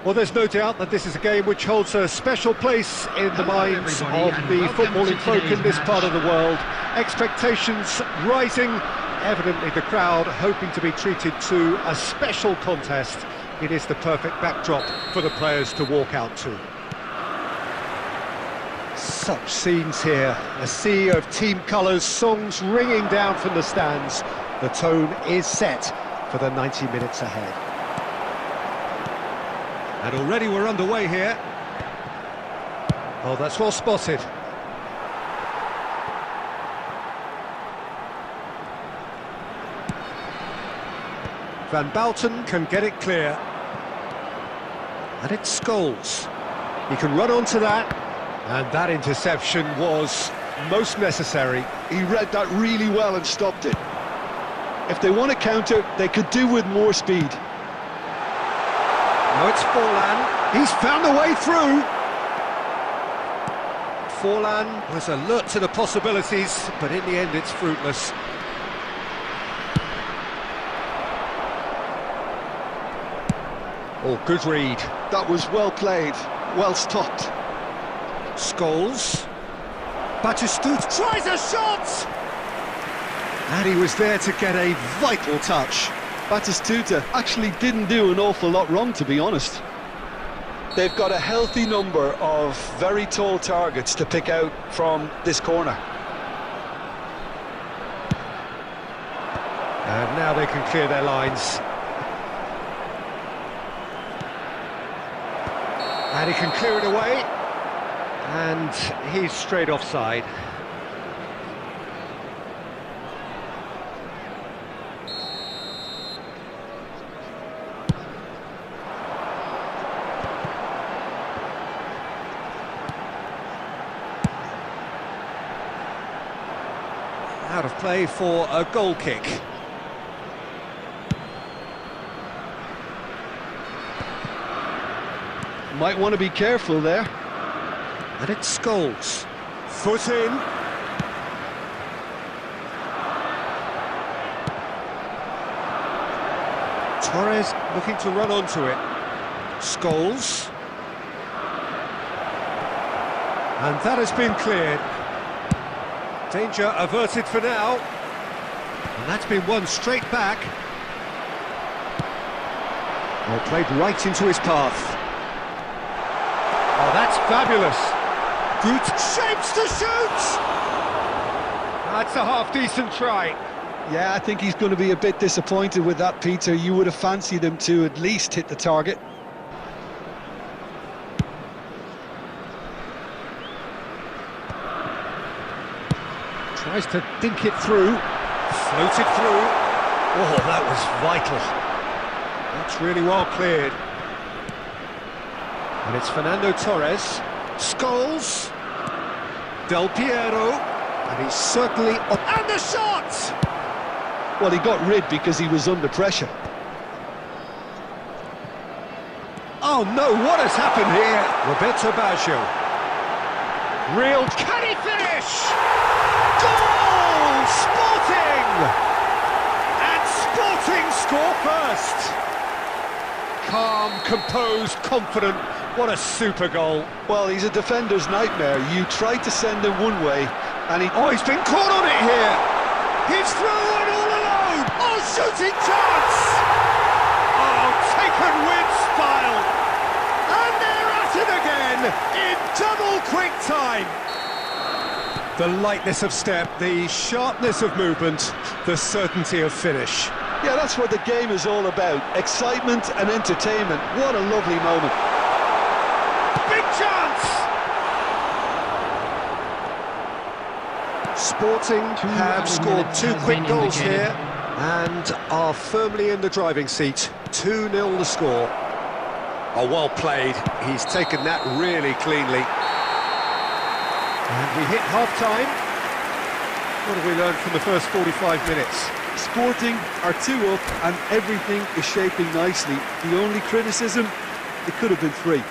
Well, there's no doubt that this is a game which holds a special place in the minds of the footballing folk in this part of the world. Expectations rising, evidently the crowd hoping to be treated to a special contest. It is the perfect backdrop for the players to walk out to. Such scenes here, a sea of team colours, songs ringing down from the stands. The tone is set for the 90 minutes ahead. And already we're underway here. Oh, that's well spotted. Van Bouten can get it clear. And it's Scholes. He can run onto that. And that interception was most necessary. He read that really well and stopped it. If they want to counter, they could do with more speed. Now it's Forlan. He's found a way through. Forlan was alert to the possibilities, but in the end it's fruitless. Oh, good read. That was well played, well stopped. Scholes. Batistuta tries a shot! And he was there to get a vital touch. Batistuta actually didn't do an awful lot wrong, to be honest. They've got a healthy number of very tall targets to pick out from this corner. And now they can clear their lines. And he can clear it away. And he's straight offside. Out of play for a goal kick. Might want to be careful there. And it's Scholes. Foot in. Torres looking to run onto it. Scholes. And that has been cleared. Danger averted for now. And that's been won straight back. Well, played right into his path. Oh, that's fabulous. Good shapes to shoot! That's a half-decent try. Yeah, I think he's going to be a bit disappointed with that, Peter. You would have fancied him to at least hit the target. Tries to dink it through. Floated through. Oh, that was vital. That's really well cleared. And it's Fernando Torres. Scholes. Del Piero. And he's certainly up. And the shot! Well, he got rid because he was under pressure. Oh no, what has happened here? Roberto Baggio. Real. Can he finish? Goal! Sporting! And Sporting score first. Calm, composed, confident. What a super goal. Well, he's a defender's nightmare. You try to send him one way, and he... Oh, he's been caught on it here. He's through and all alone. Oh, shooting chance. Oh, taken with style. And they're at it again in double quick time. The lightness of step, the sharpness of movement, the certainty of finish. Yeah, that's what the game is all about. Excitement and entertainment. What a lovely moment. Big chance! Sporting have scored two quick goals here and are firmly in the driving seat. 2-0 the score. Oh, well played. He's taken that really cleanly. And we hit half-time. What have we learned from the first 45 minutes? Sporting are 2 up and everything is shaping nicely. The only criticism, it could have been 3.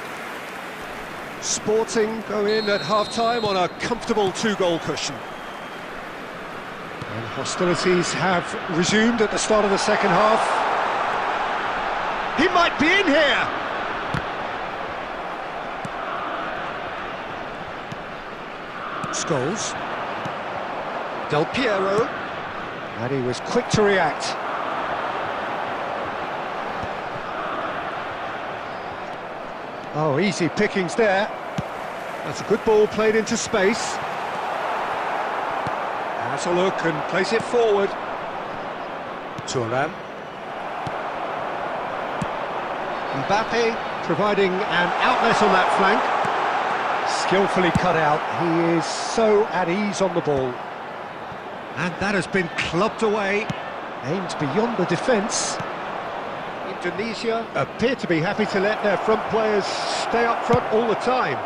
Sporting go in at half-time on a comfortable 2-goal cushion. And hostilities have resumed at the start of the second half. He might be in here! goals. Del Piero. And he was quick to react. Oh, easy pickings there. That's a good ball played into space. Has a look and plays it forward. Thuram. Mbappe providing an outlet on that flank. Skillfully cut out. He is so at ease on the ball. And that has been clubbed away. Aimed beyond the defence. Indonesia appear to be happy to let their front players stay up front all the time.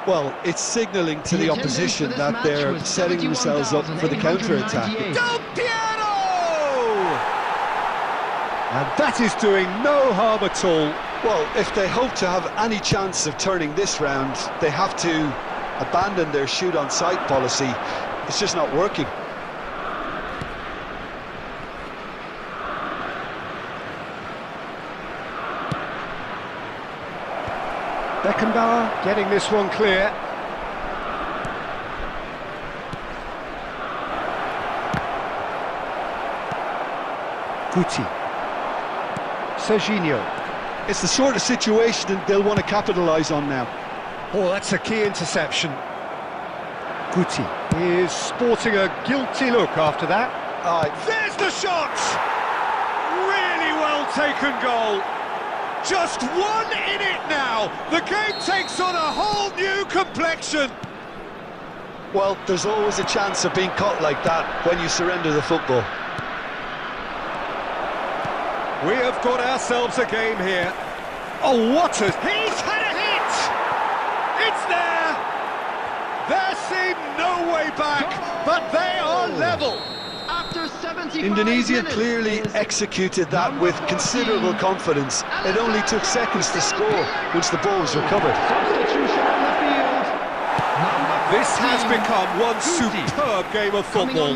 Well, it's signalling to the opposition that they're setting themselves up for the counter-attack. Del Piero! And that is doing no harm at all. Well, if they hope to have any chance of turning this round, they have to abandon their shoot-on-sight policy. It's just not working. Beckenbauer getting this one clear. Guti. Serginho. It's the sort of situation they'll want to capitalise on now. Oh, that's a key interception. Guti is sporting a guilty look after that. There's the shot! Really well taken goal. Just one in it now. The game takes on a whole new complexion. Well, there's always a chance of being caught like that when you surrender the football. We have got ourselves a game here. Oh, what a... He's had a hit! It's there! There seemed no way back, but they are level. Indonesia clearly executed that with considerable confidence. It only took seconds to score once the ball was recovered. This has become one superb game of football.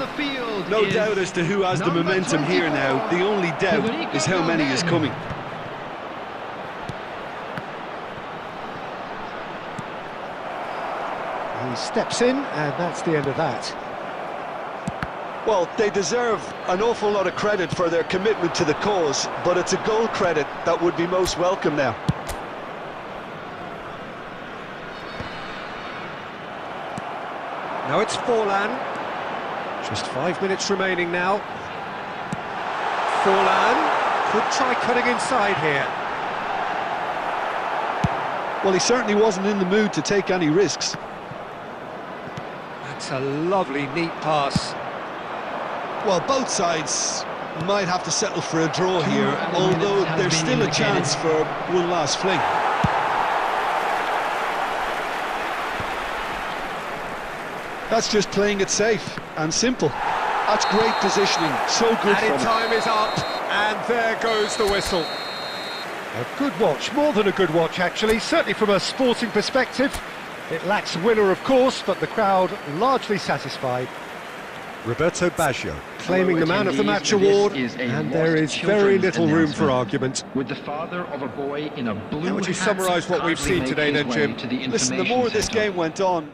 No doubt as to who has the momentum here now. The only doubt is how many is coming. He steps in, and that's the end of that. Well, they deserve an awful lot of credit for their commitment to the cause, but it's a goal credit that would be most welcome now. Now it's Forlan. Just 5 minutes remaining now. Forlan could try cutting inside here. Well, he certainly wasn't in the mood to take any risks. That's a lovely, neat pass. Well, both sides might have to settle for a draw here, although there's still a chance for one last fling. That's just playing it safe and simple. That's great positioning, so good from Added time is up, and there goes the whistle. A good watch, more than a good watch actually, certainly from a sporting perspective. It lacks a winner of course, but the crowd largely satisfied. Roberto Baggio claiming the Man of the Match award, and there is very little room for argument. With the father of a boy in a blue How would you summarise what we've seen today then, Jim? Listen, the more this game went on...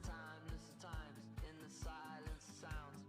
timeless times in the silence sounds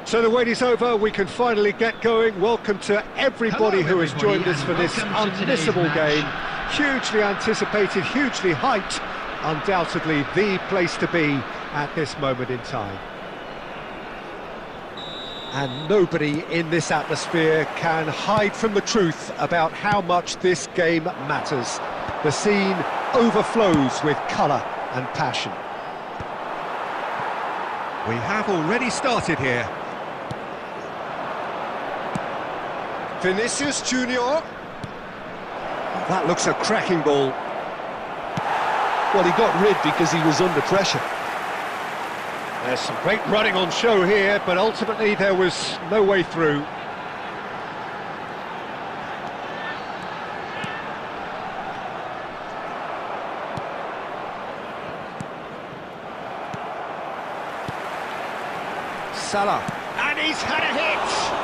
So the wait is over, we can finally get going. Welcome to everybody who has joined us for this unmissable game. Hugely anticipated, hugely hyped, undoubtedly the place to be at this moment in time. And nobody in this atmosphere can hide from the truth about how much this game matters. The scene overflows with colour and passion. We have already started here. Vinicius Junior. That looks a cracking ball. Well, he got rid because he was under pressure. There's some great running on show here, but ultimately there was no way through. Salah, and he's had a hit!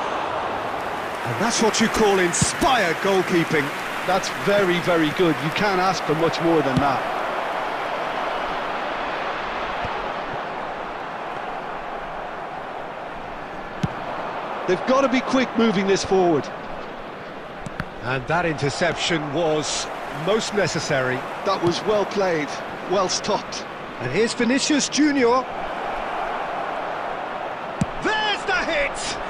And that's what you call inspired goalkeeping. That's very, very good. You can't ask for much more than that. They've got to be quick moving this forward. And that interception was most necessary. That was well played, well stopped. And here's Vinicius Junior. There's the hit!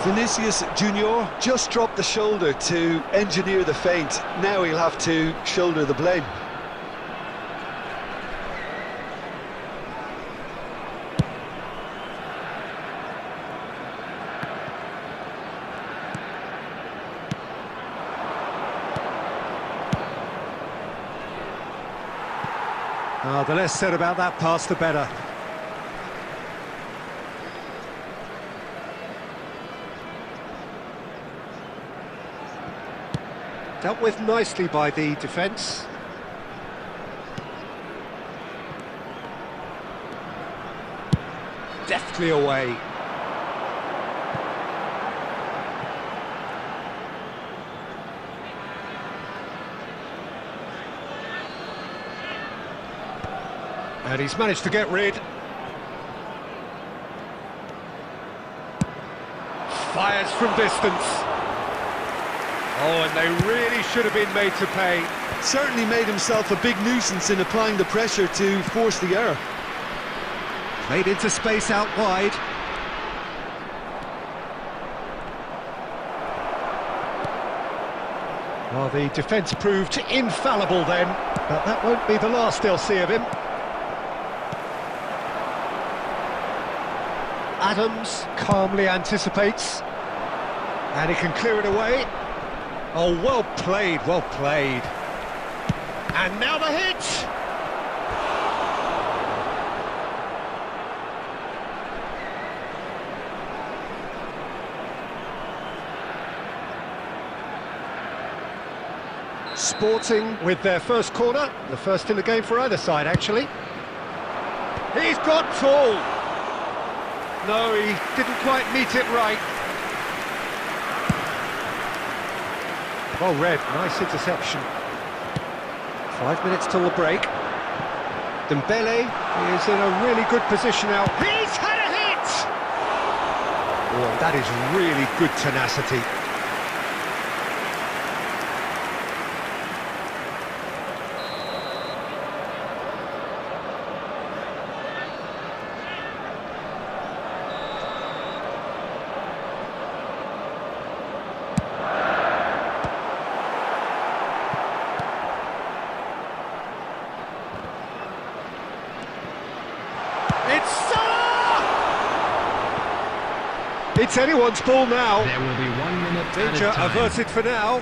Vinicius Junior just dropped the shoulder to engineer the feint. Now he'll have to shoulder the blame. The less said about that pass, the better. Dealt with nicely by the defence. Deftly away. And he's managed to get rid. Fires from distance. Oh, and they really should have been made to pay. Certainly made himself a big nuisance in applying the pressure to force the error. Played into space out wide. Well, the defence proved infallible then, but that won't be the last they'll see of him. Adams calmly anticipates, and he can clear it away. Oh, well played, well played. And now the hit! Sporting with their first corner, the first in the game for either side, actually. He's got tall! No, he didn't quite meet it right. Well read, nice interception. 5 minutes till the break. Dembele is in a really good position now. He's had a hit! Oh, that is really good tenacity. It's anyone's ball now. There will be 1 minute Danger averted for now.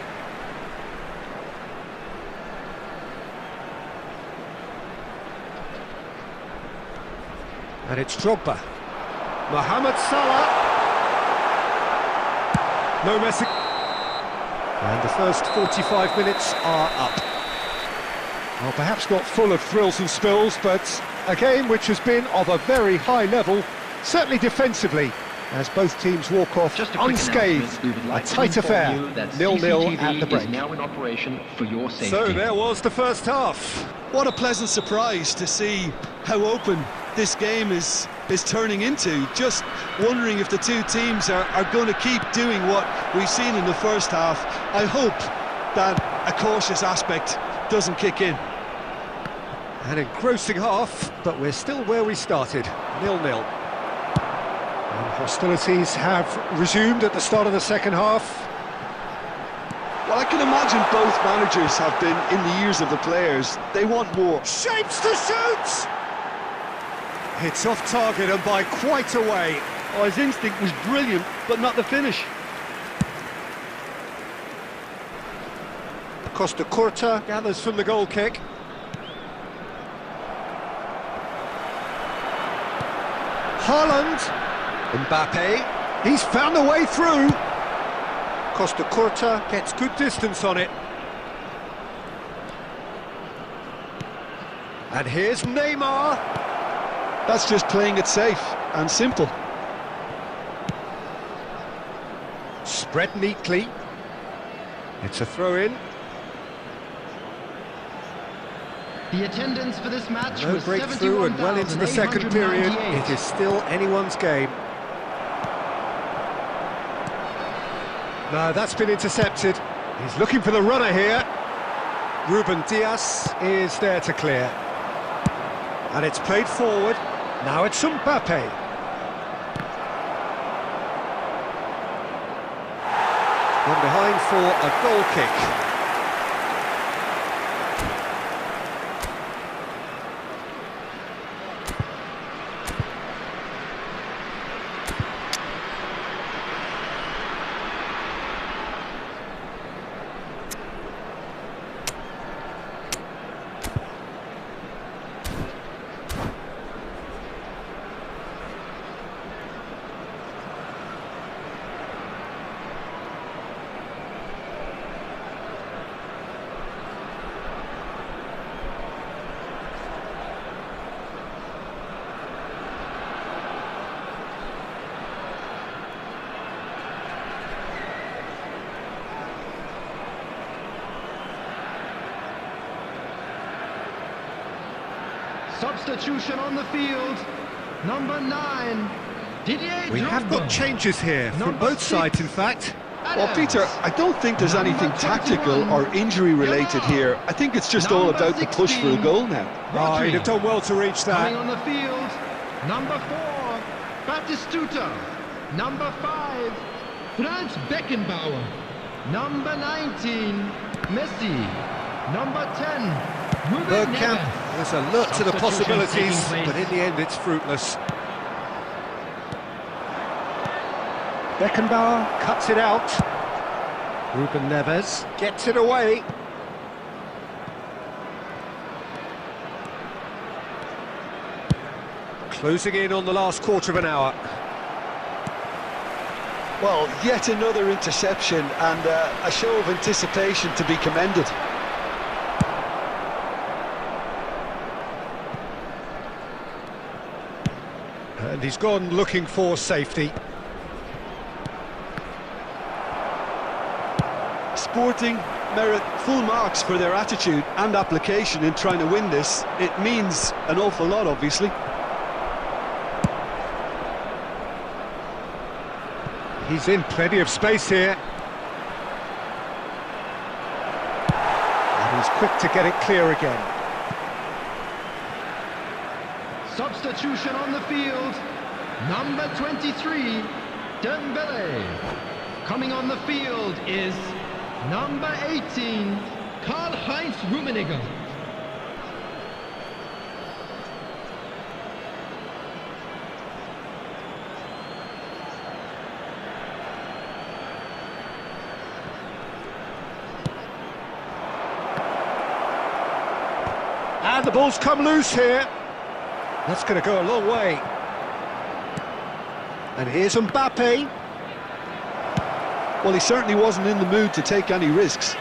And it's Drogba. Mohamed Salah. No messing. And the first 45 minutes are up. Well, perhaps not full of thrills and spills, but a game which has been of a very high level, certainly defensively, as both teams walk off unscathed. A tight affair, 0-0 at the break. Now in operation for your safety. So there was the first half. What a pleasant surprise to see how open this game is is turning into. Just wondering if the two teams are going to keep doing what we've seen in the first half. I hope that a cautious aspect doesn't kick in. An engrossing half, but we're still where we started, 0-0. And hostilities have resumed at the start of the second half. Well, I can imagine both managers have been in the ears of the players. They want more. Shapes to shoot! It's off target and by quite a way. Oh, his instinct was brilliant, but not the finish. Costa Curta gathers from the goal kick. Haaland. Mbappe. He's found a way through. Costa Curta gets good distance on it. And here's Neymar. That's just playing it safe and simple. Spread neatly. It's a throw-in. The attendance for this match No was breakthrough and well into the second period. It is still anyone's game. No, that's been intercepted. He's looking for the runner here. Ruben Dias is there to clear. And it's played forward. Now it's Mbappe. Gone behind for a goal kick. Substitution on the field. Number 9, Didier We have Drogba. got changes here from Number both 6, sides, in fact. Well, Peter, I don't think there's anything tactical or injury related here. I think it's just all about the push for a goal now. Oh, he'd have done well to reach Coming that. on the field, number 4, Batistuta. Number 5, Franz Beckenbauer. Number 19, Messi. Number 10, Ruben Bergkamp Neves. is alert to the Substitution possibilities, taking place. but in the end it's fruitless. Beckenbauer cuts it out. Ruben Neves gets it away. Closing in on the last quarter of an hour. Well, yet another interception and a show of anticipation to be commended. And he's gone looking for safety. Sporting merit full marks for their attitude and application in trying to win this. It means an awful lot, obviously. He's in plenty of space here. And he's quick to get it clear again. Substitution on the field, number 23, Dembele. Coming on the field is number 18, Karl-Heinz Rummenigge. And the ball's come loose here. That's going to go a long way. And here's Mbappe. Well, he certainly wasn't in the mood to take any risks.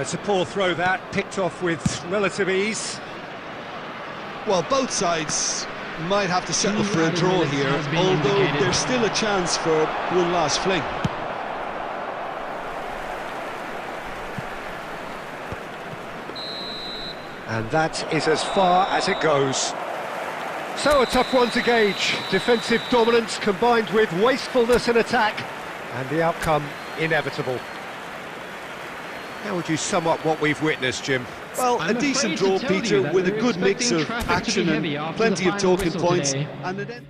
It's a poor throw that, picked off with relative ease. Well, both sides might have to settle for a draw here, although there's still a chance for one last fling. And that is as far as it goes. So a tough one to gauge. Defensive dominance combined with wastefulness in attack, and the outcome inevitable. How would you sum up what we've witnessed, Jim? Well, a decent draw, Peter, with a good mix of action and plenty of talking points. And an end.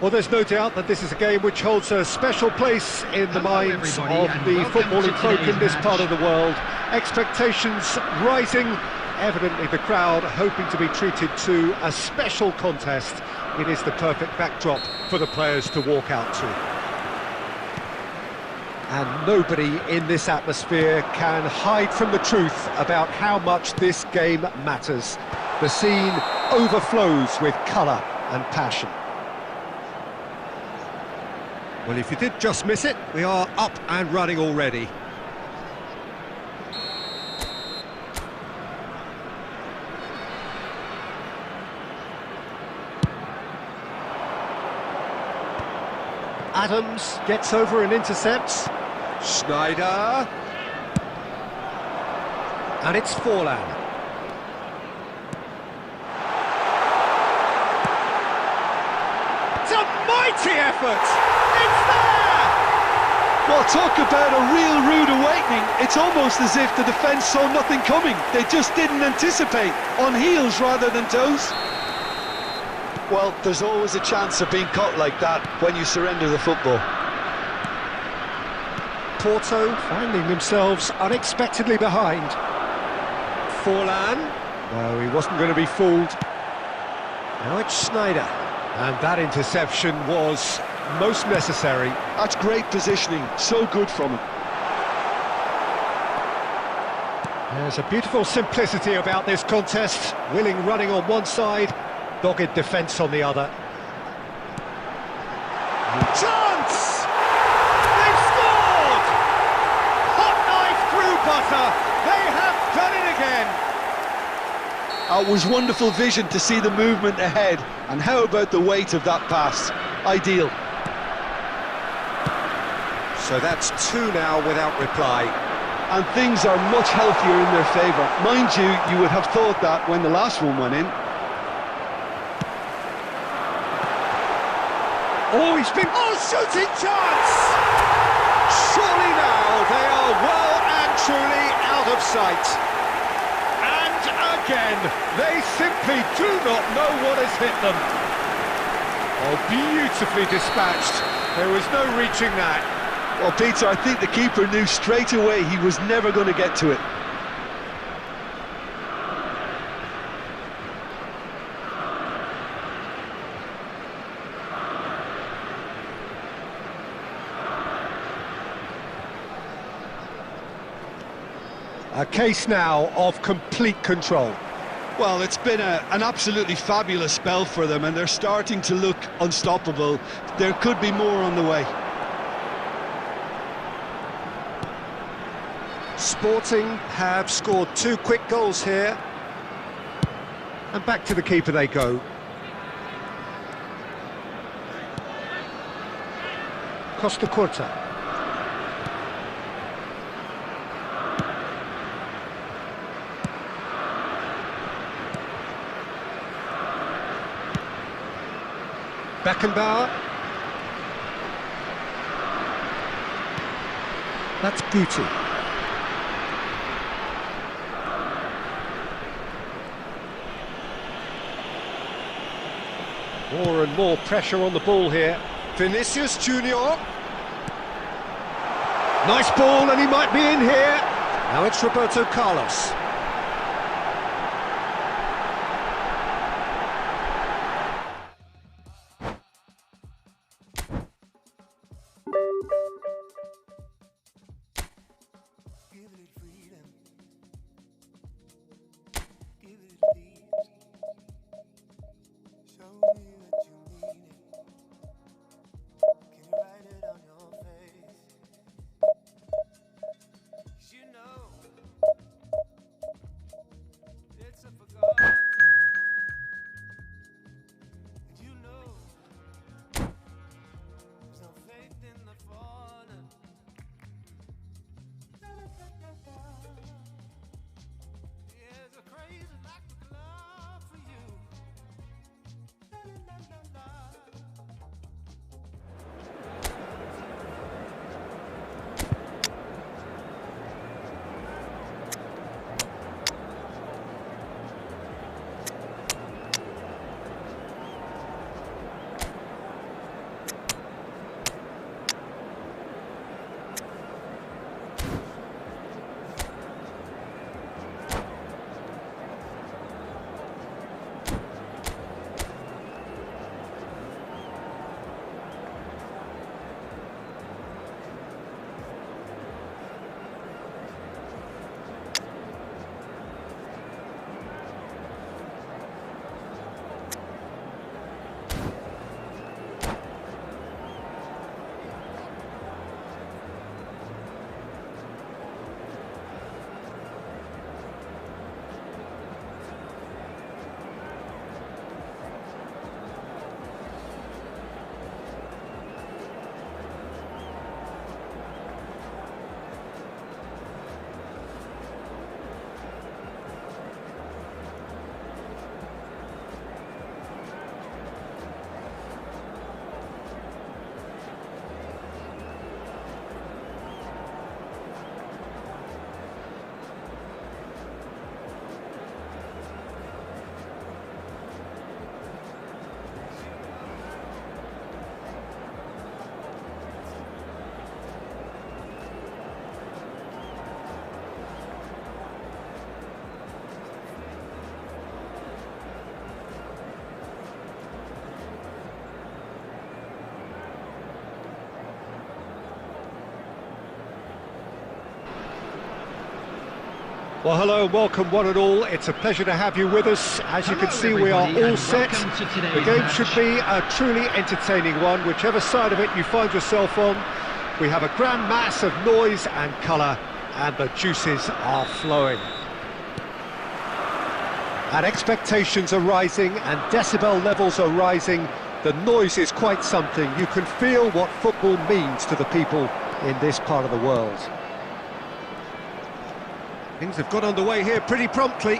Well, there's no doubt that this is a game which holds a special place in the minds of the footballing folk in this part of the world. Expectations rising, evidently the crowd hoping to be treated to a special contest. It is the perfect backdrop for the players to walk out to. And nobody in this atmosphere can hide from the truth about how much this game matters. The scene overflows with colour and passion. Well, if you did just miss it, we are up and running already. Adams gets over and intercepts. Schneider. And it's Forlan. It's a mighty effort! It's there! Well, talk about a real rude awakening. It's almost as if the defence saw nothing coming. They just didn't anticipate, on heels rather than toes. Well, there's always a chance of being caught like that when you surrender the football. Porto finding themselves unexpectedly behind. Forlan. No, he wasn't going to be fooled. Now it's Schneider. And that interception was most necessary. That's great positioning, so good from him. There's a beautiful simplicity about this contest. Willing running on one side, dogged defence on the other. Chance! They've scored! Hot knife through butter. They have done it again. It was wonderful vision to see the movement ahead, and how about the weight of that pass? Ideal. So that's two now without reply. And things are much healthier in their favour. Mind you, you would have thought that when the last one went in. Oh, he's been... Oh, shooting chance! Surely now they are well and truly out of sight. And again, they simply do not know what has hit them. Oh, beautifully dispatched. There was no reaching that. Well, Peter, I think the keeper knew straight away he was never going to get to it. A case now of complete control. Well, it's been an absolutely fabulous spell for them, and they're starting to look unstoppable. There could be more on the way. Sporting have scored two quick goals here. And back to the keeper they go. Costa Curta. Beckenbauer. That's Guti. More and more pressure on the ball here. Vinicius Junior. Nice ball, and he might be in here. Now it's Roberto Carlos. Well, hello, welcome one and all. It's a pleasure to have you with us. As you can see, we are all set. The game should be a truly entertaining one, whichever side of it you find yourself on. We have a grand mass of noise and colour, and the juices are flowing. And expectations are rising, and decibel levels are rising. The noise is quite something. You can feel what football means to the people in this part of the world. Things have got underway here pretty promptly.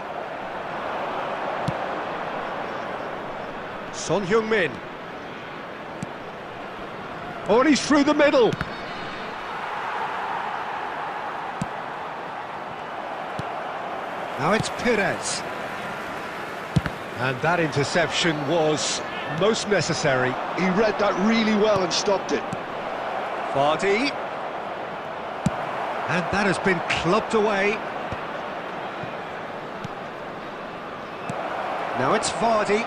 Son Heung-min. Oh, and he's through the middle. Now it's Perez. And that interception was most necessary. He read that really well and stopped it. Vardy. And that has been clubbed away. Now it's Vardy.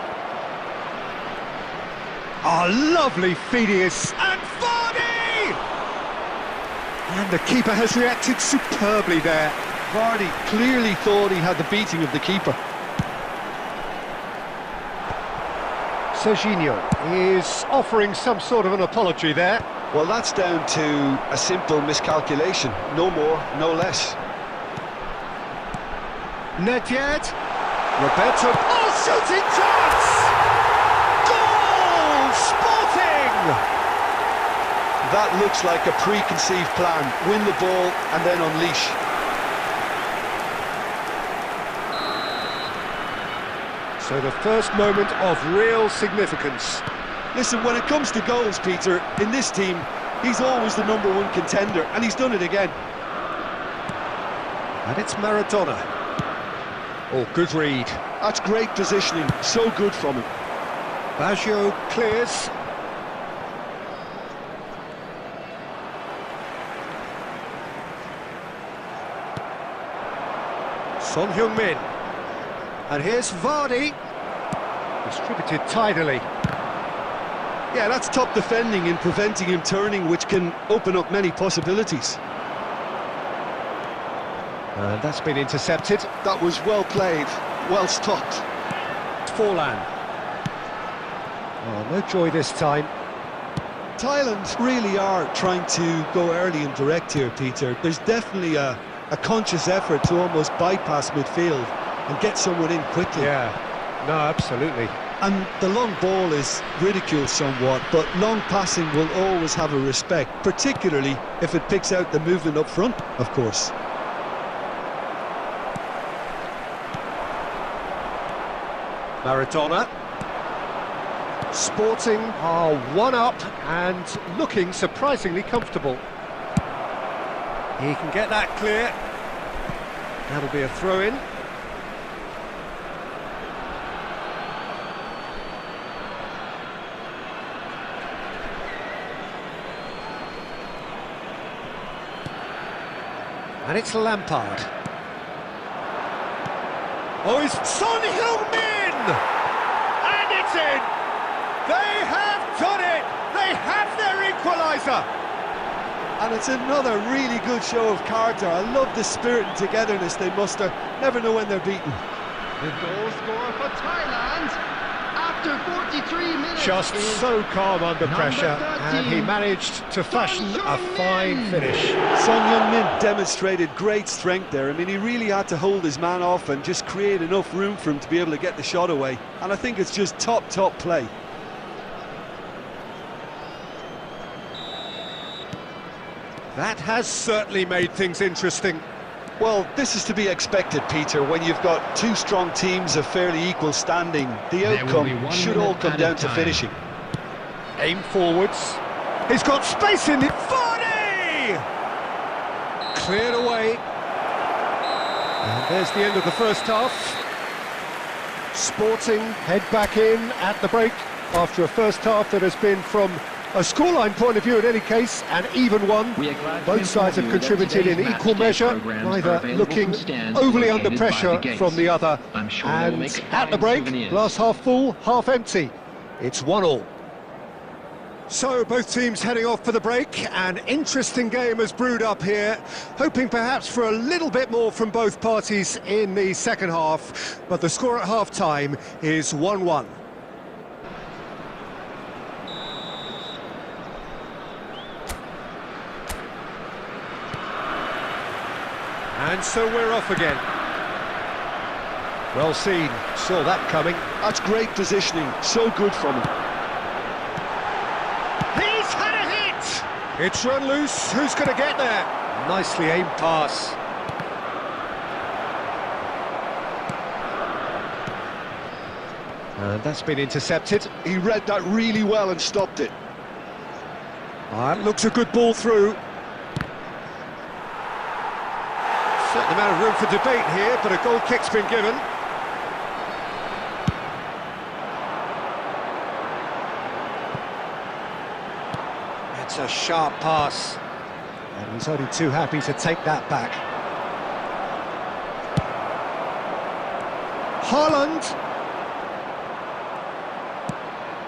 Oh, lovely Phineas. And Vardy! And the keeper has reacted superbly there. Vardy clearly thought he had the beating of the keeper. Serginho is offering some sort of an apology there. Well, that's down to a simple miscalculation. No more, no less. Nedved. Roberto. Oh, shooting chance! Goal! Sporting! That looks like a preconceived plan. Win the ball and then unleash. So the first moment of real significance. Listen, when it comes to goals, Peter, in this team, he's always the #1 contender, and he's done it again. And it's Maradona. Oh, good read. That's great positioning, so good from him. Baggio clears. Son Heung-min. And here's Vardy. Distributed tidily. Yeah, that's top defending in preventing him turning, which can open up many possibilities. And that's been intercepted. That was well played, well stopped. Forlan. Oh, no joy this time. Thailand really are trying to go early and direct here, Peter. There's definitely a conscious effort to almost bypass midfield and get someone in quickly. Yeah, no, absolutely. And the long ball is ridiculed somewhat, but long passing will always have a respect, particularly if it picks out the movement up front, of course. Maradona. Sporting are 1-up and looking surprisingly comfortable. He can get that clear. That'll be a throw-in. And it's Lampard. Oh, it's Son Heung-min! And it's in! They have done it! They have their equaliser! And it's another really good show of character. I love the spirit and togetherness they muster. Never know when they're beaten. The goal scorer for Thailand after 43 minutes. Just so calm under pressure, and he managed to fashion a fine finish. Son Heung-min demonstrated great strength there. I mean, he really had to hold his man off and just create enough room for him to be able to get the shot away. And I think it's just top play. That has certainly made things interesting. Well, this is to be expected, Peter, when you've got two strong teams of fairly equal standing. The outcome should all come down to finishing. Aim forwards. He's got space in it. Vardy! Cleared away. And there's the end of the first half. Sporting head back in at the break after a first half that has been, from a scoreline point of view in any case, an even one. Both sides have contributed in equal measure, neither looking overly under pressure from the other. And at the break, glass half full, half empty. It's 1-1. So both teams heading off for the break. An interesting game has brewed up here, hoping perhaps for a little bit more from both parties in the second half, but the score at half-time is 1-1. And so we're off again. Well seen, saw that coming. That's great positioning, so good from him. He's had a hit! It's run loose, who's going to get there? Nicely aimed pass. And that's been intercepted. He read that really well and stopped it. It looks a good ball through. Certain amount of room for debate here, but a goal kick's been given. It's a sharp pass, and he's only too happy to take that back. Haaland.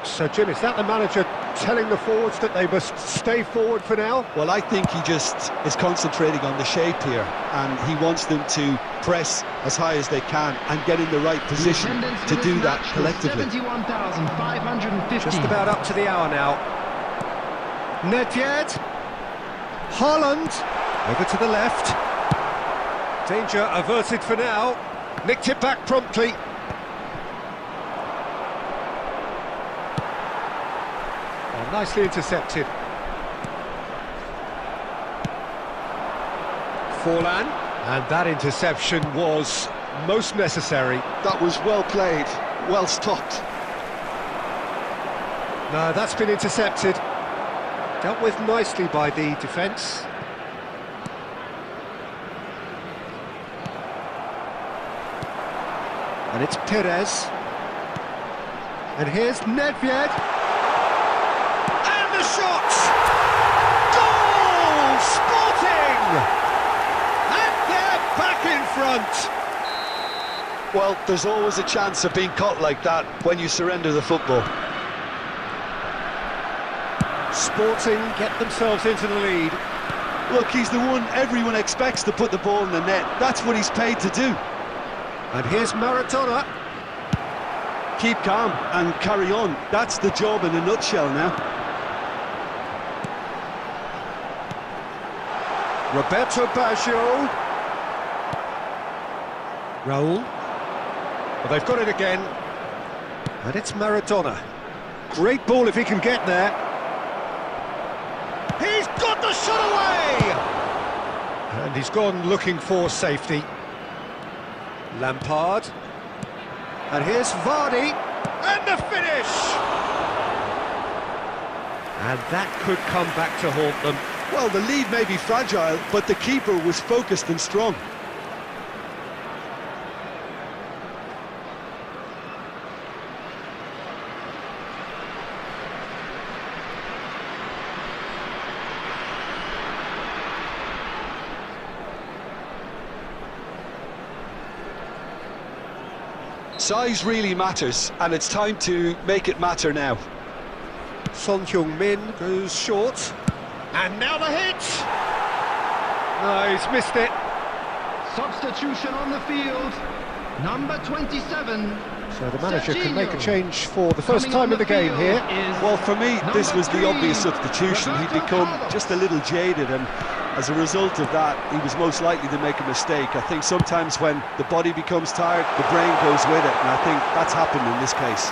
So, Jim, is that the manager telling the forwards that they must stay forward for now? Well, I think he just is concentrating on the shape here, and he wants them to press as high as they can and get in the right position to do that collectively. 71,550. Just about up to the hour now. Nedved. Haaland. Over to the left. Danger averted for now. Nicked it back promptly. Nicely intercepted. Forlan, and that interception was most necessary. That was well played, well stopped. No, that's been intercepted. Dealt with nicely by the defence. And it's Perez. And here's Nedved. And the shot! Goal! Sporting! And they're back in front. Well, there's always a chance of being caught like that when you surrender the football. Sporting get themselves into the lead. Look, he's the one everyone expects to put the ball in the net. That's what he's paid to do. And here's Maradona. Keep calm and carry on. That's the job in a nutshell now. Roberto Baggio. Raul. Well, they've got it again. And it's Maradona. Great ball if he can get there. He's got the shot away! And he's gone looking for safety. Lampard. And here's Vardy. And the finish! And that could come back to haunt them. Well, the lead may be fragile, but the keeper was focused and strong. Size really matters, and it's time to make it matter now. Son Heung-min goes short. And now the hit! No, he's missed it. Substitution on the field. Number 27. So the manager can make a Serginho. change for the first time in the game here. Well, for me, this was the obvious three, substitution. He'd Roberto become Carlos. just a little jaded, and as a result of that, he was most likely to make a mistake. I think sometimes when the body becomes tired, the brain goes with it, and I think that's happened in this case.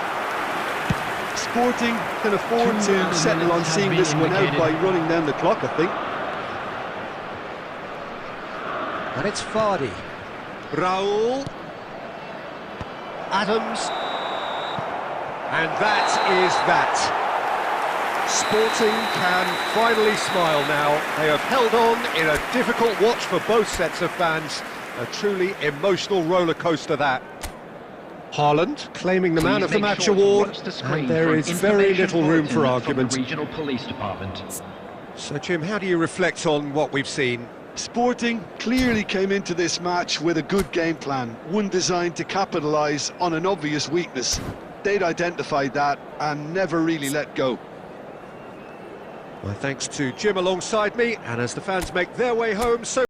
Sporting can afford to settle on seeing this one out by running down the clock, I think. And it's Vardy. Raul. Adams. And that is that. Sporting can finally smile now. They have held on in a difficult watch for both sets of fans. A truly emotional roller coaster that. Haaland claiming the man of the match award, and there is very little room for argument. Regional Police Department. So Jim, how do you reflect on what we've seen? Sporting clearly came into this match with a good game plan, one designed to capitalise on an obvious weakness. They'd identified that and never really let go. My thanks to Jim alongside me, and as the fans make their way home, so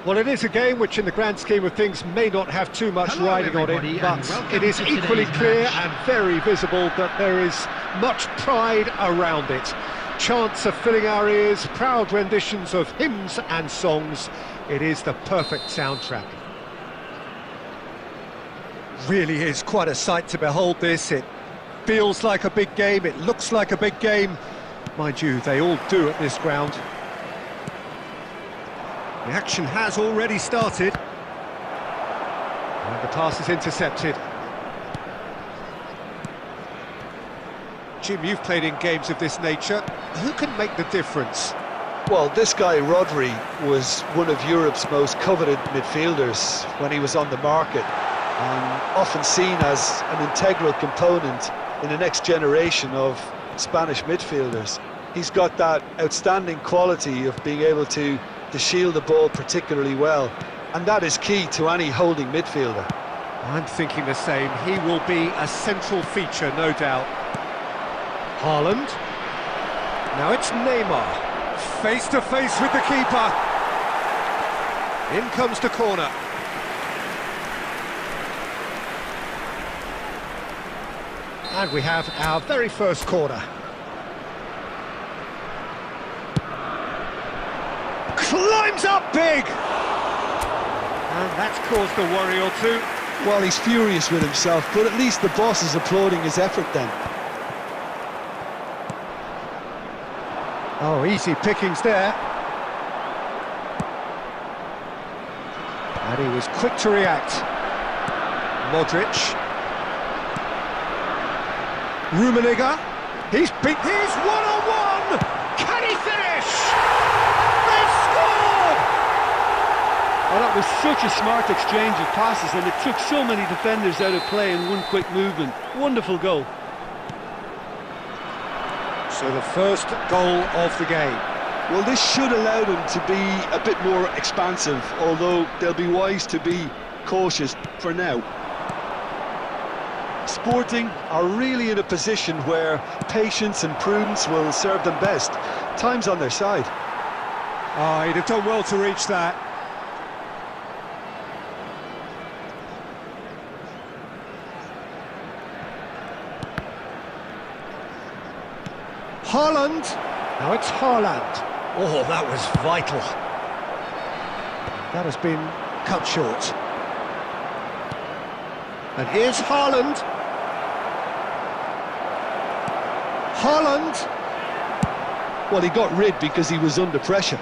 Well, it is a game which in the grand scheme of things may not have too much Hello, riding on it, everybody, but and it is welcome to equally today's clear match. and very visible that there is much pride around it. Chants are filling our ears, proud renditions of hymns and songs. It is the perfect soundtrack. Really is quite a sight to behold this. It feels like a big game, it looks like a big game. Mind you, they all do at this ground. The action has already started. And the pass is intercepted. Jim, you've played in games of this nature. Who can make the difference? Well, this guy, Rodri, was one of Europe's most coveted midfielders when he was on the market, and often seen as an integral component in the next generation of Spanish midfielders. He's got that outstanding quality of being able to shield the ball particularly well, and that is key to any holding midfielder. I'm thinking the same. He will be a central feature, no doubt. Haaland. Now it's Neymar. Face to face with the keeper. In comes the corner. And we have our very first corner. Climbs up big! And that's caused a worry or two. Well, he's furious with himself, but at least the boss is applauding his effort then. Oh, easy pickings there. And he was quick to react. Modric. Rummenigge. He's beat. He's one-on-one! Can he finish? They've scored! Well, that was such a smart exchange of passes, and it took so many defenders out of play in one quick movement. Wonderful goal. So the first goal of the game. Well, this should allow them to be a bit more expansive, although they'll be wise to be cautious for now. Sporting are really in a position where patience and prudence will serve them best. Time's on their side. Oh, he'd have done well to reach that. Haaland. Now it's Haaland. Oh, that was vital. That has been cut short. And here's Haaland. Haaland. Well, he got rid because he was under pressure.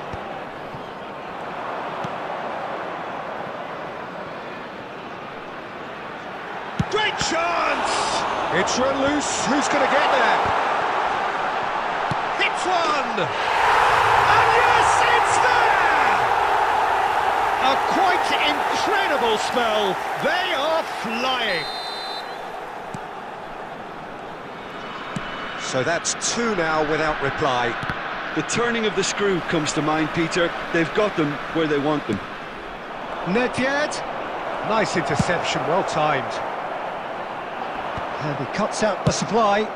Great chance! It's run loose. Who's going to get there? Hits one! And yes, it's there! A quite incredible spell. They are flying. So that's two now without reply. The turning of the screw comes to mind, Peter. They've got them where they want them. Nedved. Nice interception, well timed. And he cuts out the supply.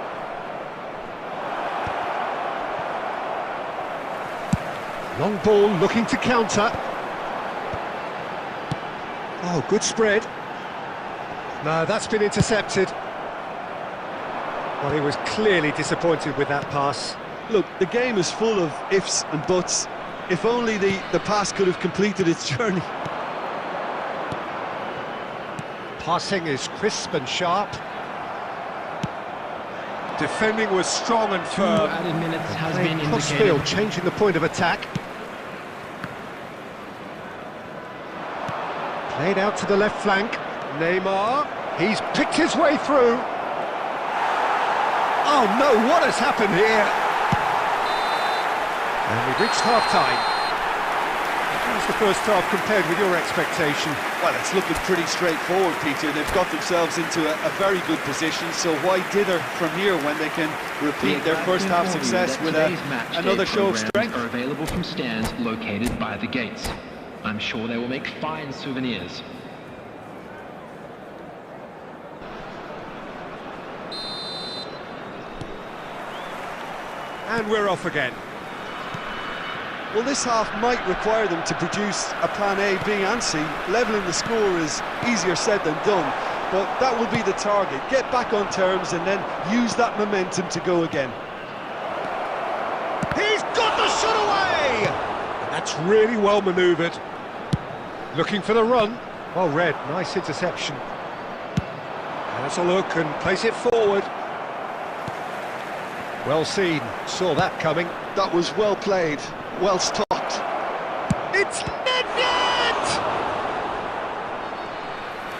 Long ball looking to counter. Oh, good spread. No, that's been intercepted. Well, he was clearly disappointed with that pass. Look, the game is full of ifs and buts. If only the pass could have completed its journey. Passing is crisp and sharp. Defending was strong and 2 firm. added minutes has Playing been crossfield, indicated. changing the point of attack. Played out to the left flank. Neymar. He's picked his way through. Oh no, what has happened here? And we've reached half-time. How's the first half compared with your expectation? Well, it's looking pretty straightforward, Peter. They've got themselves into a very good position, so why dither from here when they can repeat their first half success with another show of strength? Are available from stands located by the gates. I'm sure they will make fine souvenirs. And we're off again. Well, this half might require them to produce a plan A, B and C. Levelling the score is easier said than done, but that will be the target. Get back on terms and then use that momentum to go again. He's got the shot away! That's really well manoeuvred. Looking for the run. Well read, nice interception. Has a look and plays it forward. Well seen, saw that coming. That was well played, well stopped. It's net!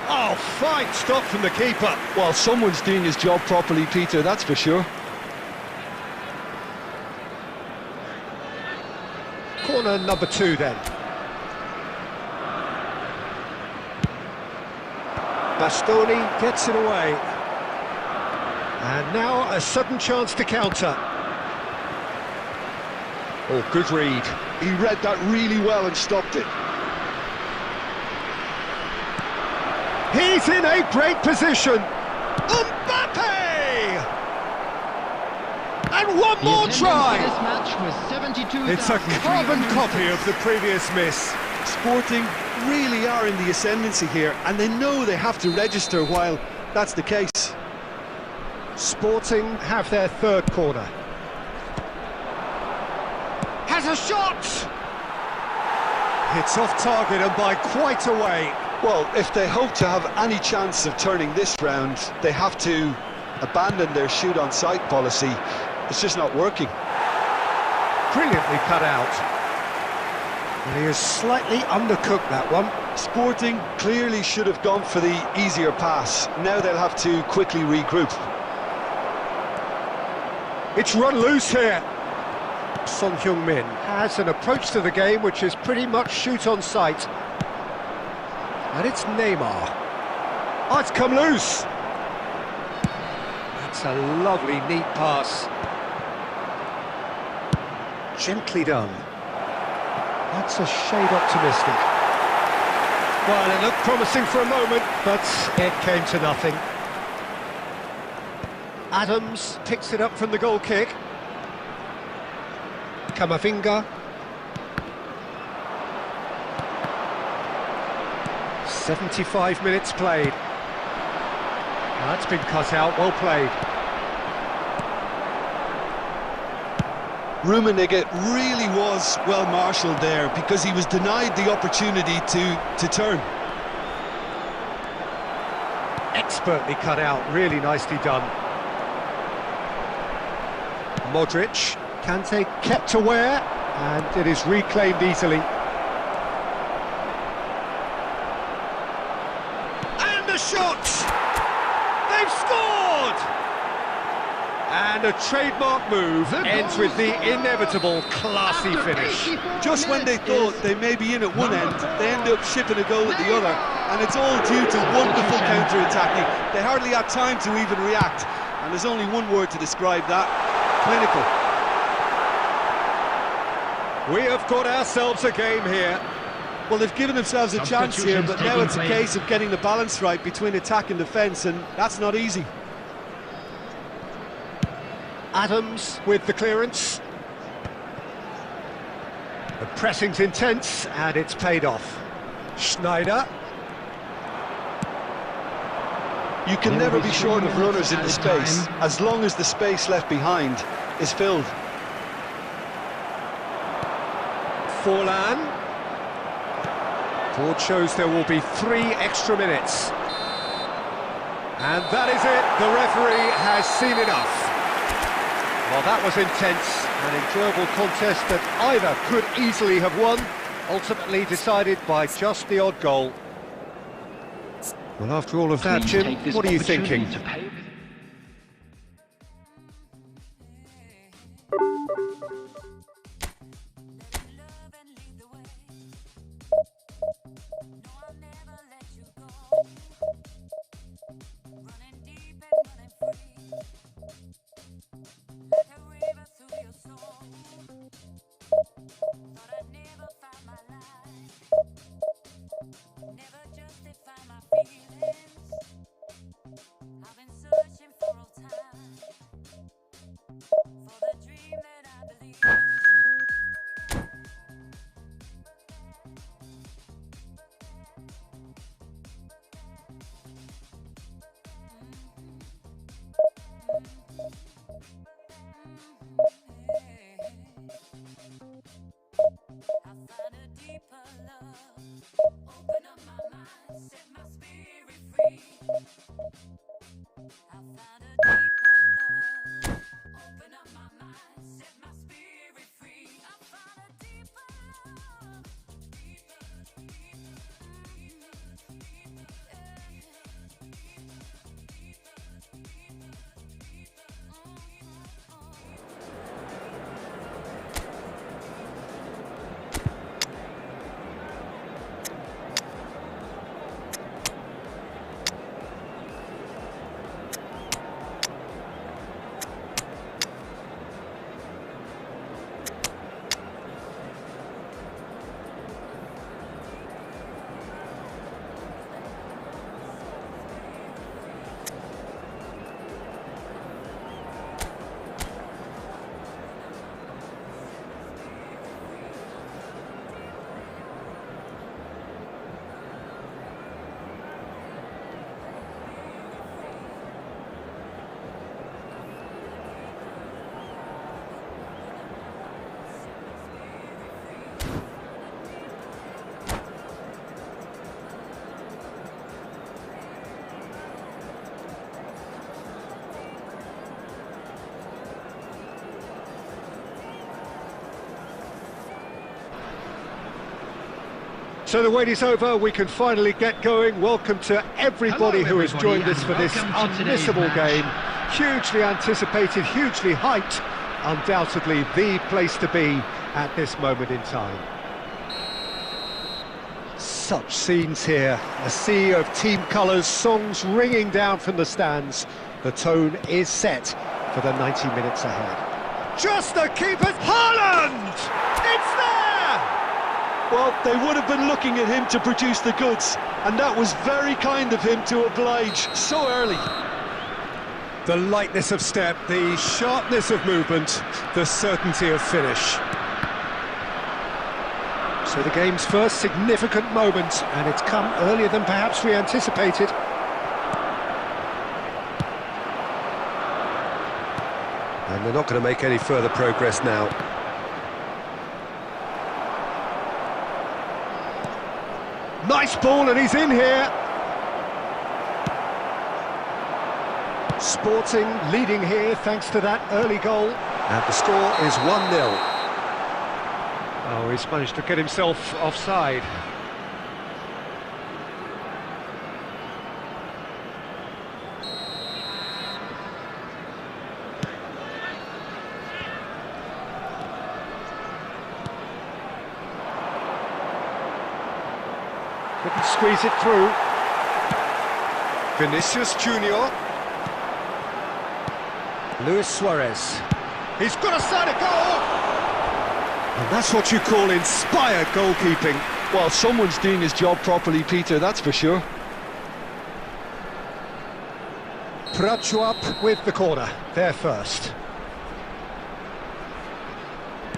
Oh, fine stop from the keeper. Well, someone's doing his job properly, Peter, that's for sure. Corner number 2 then. Bastoni gets it away. And now a sudden chance to counter. Oh, good read. He read that really well and stopped it. He's in a great position. Mbappe! And one more try. This match was It's a carbon copy of the previous miss. Sporting really are in the ascendancy here, and they know they have to register while that's the case. Sporting have their third corner. Has a shot! It's off target and by quite a way. Well, if they hope to have any chance of turning this round, they have to abandon their shoot-on-sight policy. It's just not working. Brilliantly cut out. And he has slightly undercooked that one. Sporting clearly should have gone for the easier pass. Now they'll have to quickly regroup. It's run loose here. Son Heung-min has an approach to the game which is pretty much shoot on sight. And it's Neymar. Oh, it's come loose. That's a lovely, neat pass. Gently done. That's a shade optimistic. Well, it looked promising for a moment, but it came to nothing. Adams picks it up from the goal kick. Kamavinga. 75 minutes played. That's been cut out, well played. Rummenigge really was well marshalled there because he was denied the opportunity to turn. Expertly cut out, really nicely done. Modric, Kante kept aware, and it is reclaimed easily. And the shot! They've scored! And a trademark move ends with the inevitable classy finish. Just when they thought they may be in at one end, they end up shipping a goal at the other, and it's all due to wonderful counter-attacking. They hardly had time to even react, and there's only one word to describe that: clinical. We have got ourselves a game here. Well, they've given themselves a chance here, but now it's a case of getting the balance right between attack and defence, and that's not easy. Adams with the clearance. The pressing's intense, and it's paid off. Schneider. You can never be short of runners in the space, as long as the space left behind is filled. Forlan. Board shows there will be 3 extra minutes. And that is it, the referee has seen enough. Well, that was intense, an enjoyable contest that either could easily have won, ultimately decided by just the odd goal. Well, after all of that, Jim, what are you thinking? I've been searching for all time for the dream that I believe in. So the wait is over, we can finally get going. Welcome to everybody who has joined us for this unmissable game. Hugely anticipated, hugely hyped, undoubtedly the place to be at this moment in time. Such scenes here, a sea of team colours, songs ringing down from the stands. The tone is set for the 90 minutes ahead. Just the keeper's Haaland! It's there! Well, they would have been looking at him to produce the goods, and that was very kind of him to oblige so early. The lightness of step, the sharpness of movement, the certainty of finish. So the game's first significant moment, and it's come earlier than perhaps we anticipated. And they're not going to make any further progress now. Nice ball, and he's in here. Sporting leading here thanks to that early goal. And the score is 1-0. Oh, he's managed to get himself offside. Couldn't squeeze it through. Vinicius Junior. Luis Suarez. He's got a side of goal! And that's what you call inspired goalkeeping. Well, someone's doing his job properly, Peter, that's for sure. Prachuap with the corner, there first.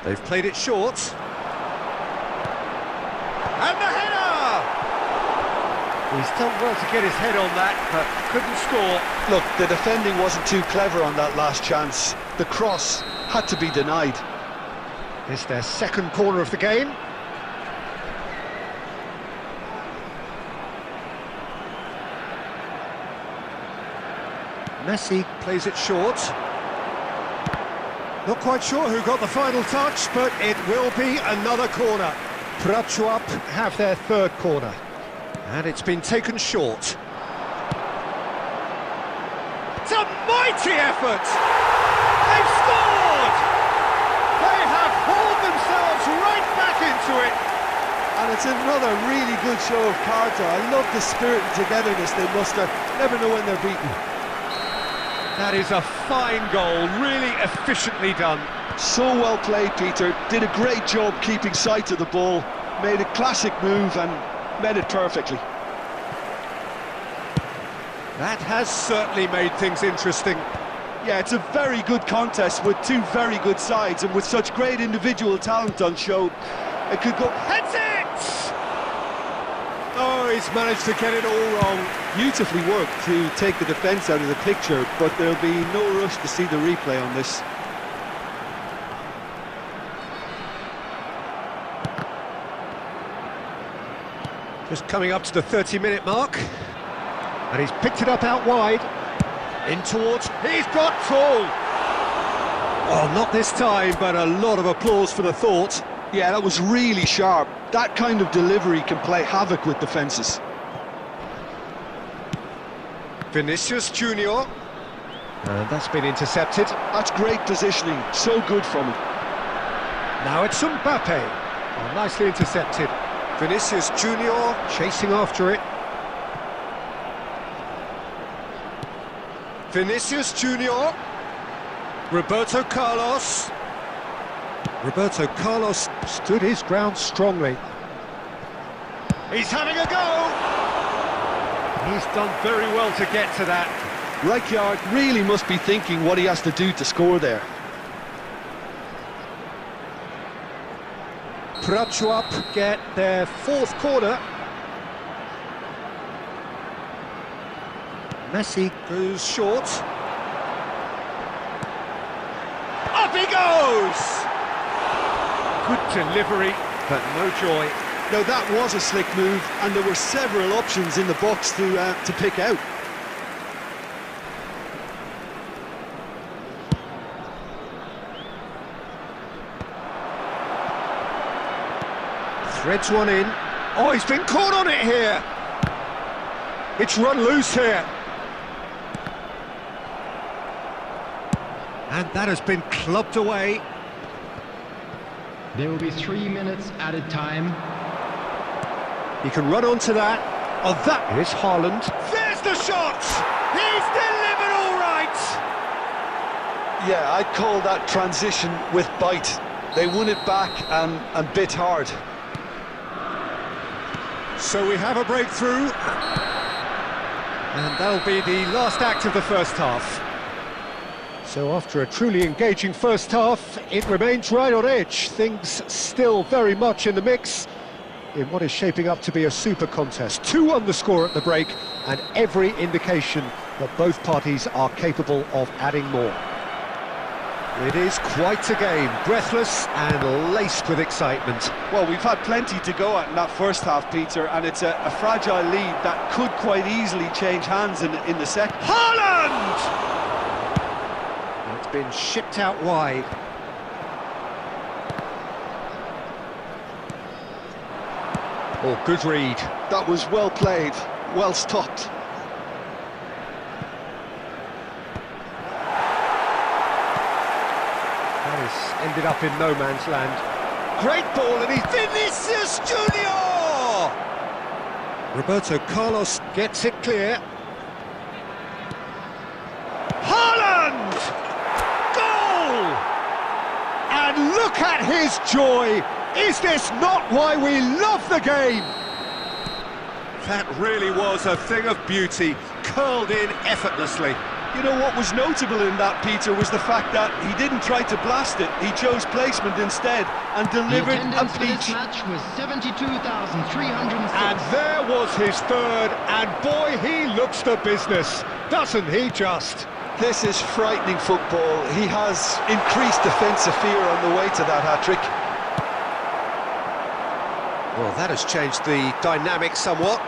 They've played it short. And the header! He's done well to get his head on that, but couldn't score. Look, the defending wasn't too clever on that last chance. The cross had to be denied. It's their second corner of the game. Messi plays it short. Not quite sure who got the final touch, but it will be another corner. Prachuap have their third corner. And it's been taken short. It's a mighty effort! They've scored! They have hauled themselves right back into it! And it's another really good show of character. I love the spirit and togetherness they muster. Never know when they're beaten. That is a fine goal, really efficiently done. So well played, Peter. Did a great job keeping sight of the ball. Made a classic move and met it perfectly. That has certainly made things interesting. Yeah, it's a very good contest with two very good sides, and with such great individual talent on show, it could go... Heads it! Oh, he's managed to get it all wrong. Beautifully worked to take the defence out of the picture, but there'll be no rush to see the replay on this. Just coming up to the 30-minute mark. And he's picked it up out wide. In towards... He's got full! Oh, not this time, but a lot of applause for the thought. Yeah, that was really sharp. That kind of delivery can play havoc with defences. Vinicius Junior. And that's been intercepted. That's great positioning. So good from him. Now it's Mbappe. Oh, nicely intercepted. Vinicius Junior chasing after it. Vinicius Junior. Roberto Carlos. Roberto Carlos stood his ground strongly. He's having a go! He's done very well to get to that. Rijkaard really must be thinking what he has to do to score there. Prachuap get their fourth corner. Messi goes short. Up he goes! Good delivery, but no joy. Now that was a slick move, and there were several options in the box to pick out. Threads one in. Oh, he's been caught on it here. It's run loose here. And that has been clubbed away. There will be 3 minutes added time. He can run onto that. Oh, that is Haaland. There's the shot! He's delivered all right! Yeah, I'd call that transition with bite. They won it back and bit hard. So we have a breakthrough. And that'll be the last act of the first half. So after a truly engaging first half, it remains right on edge. Things still very much in the mix in what is shaping up to be a super contest. 2 the score at the break, and every indication that both parties are capable of adding more. It is quite a game, breathless and laced with excitement. Well, we've had plenty to go at in that first half, Peter, and it's a fragile lead that could quite easily change hands in the second. Haaland! It's been shipped out wide. Oh, good read. That was well played, well stopped. That has ended up in no man's land. Great ball, and he's Vinicius Junior! Roberto Carlos gets it clear. Haaland! Goal! And look at his joy! Is this not why we love the game? That really was a thing of beauty, curled in effortlessly. You know what was notable in that, Peter, was the fact that he didn't try to blast it. He chose placement instead and delivered a peach. This match was 72,306. And there was his third, and boy, he looks the business, doesn't he just? This is frightening football. He has increased defensive fear on the way to that hat-trick. Well, that has changed the dynamic somewhat.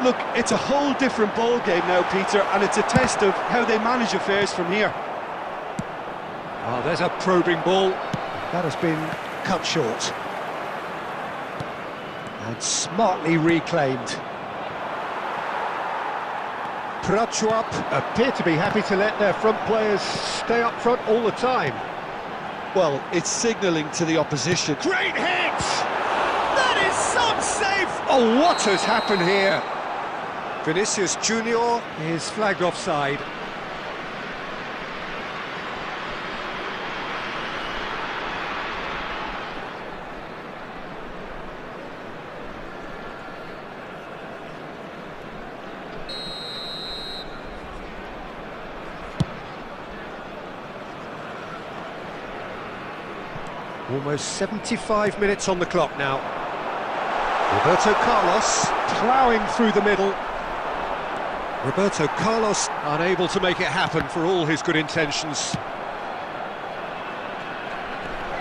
Look, it's a whole different ball game now, Peter, and it's a test of how they manage affairs from here. Oh, there's a probing ball. That has been cut short. And smartly reclaimed. Prachuap appear to be happy to let their front players stay up front all the time. Well, it's signalling to the opposition. Great hit! That is some save! Oh, what has happened here? Vinicius Junior is flagged offside. Almost 75 minutes on the clock now. Roberto Carlos ploughing through the middle. Roberto Carlos unable to make it happen for all his good intentions.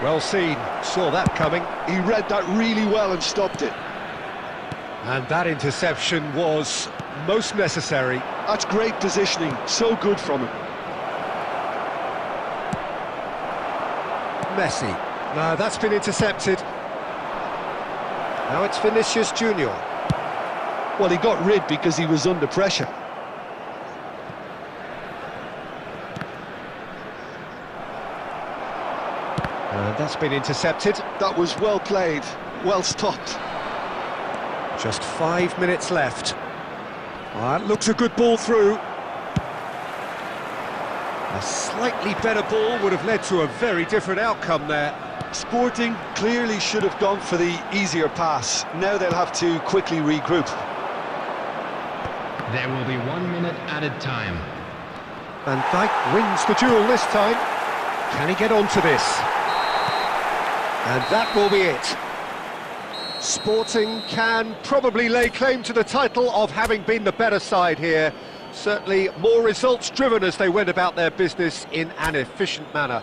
Well seen, saw that coming. He read that really well and stopped it. And that interception was most necessary. That's great positioning, so good from him. Messi. No, that's been intercepted. Now it's Vinicius Junior. Well, he got rid because he was under pressure. And that's been intercepted. That was well played, well stopped. Just 5 minutes left. That looks a good ball through. A slightly better ball would have led to a very different outcome there. Sporting clearly should have gone for the easier pass. Now they'll have to quickly regroup. There will be 1 minute added time. Van Dijk wins the duel this time. Can he get onto this? And that will be it. Sporting can probably lay claim to the title of having been the better side here. Certainly more results-driven as they went about their business in an efficient manner.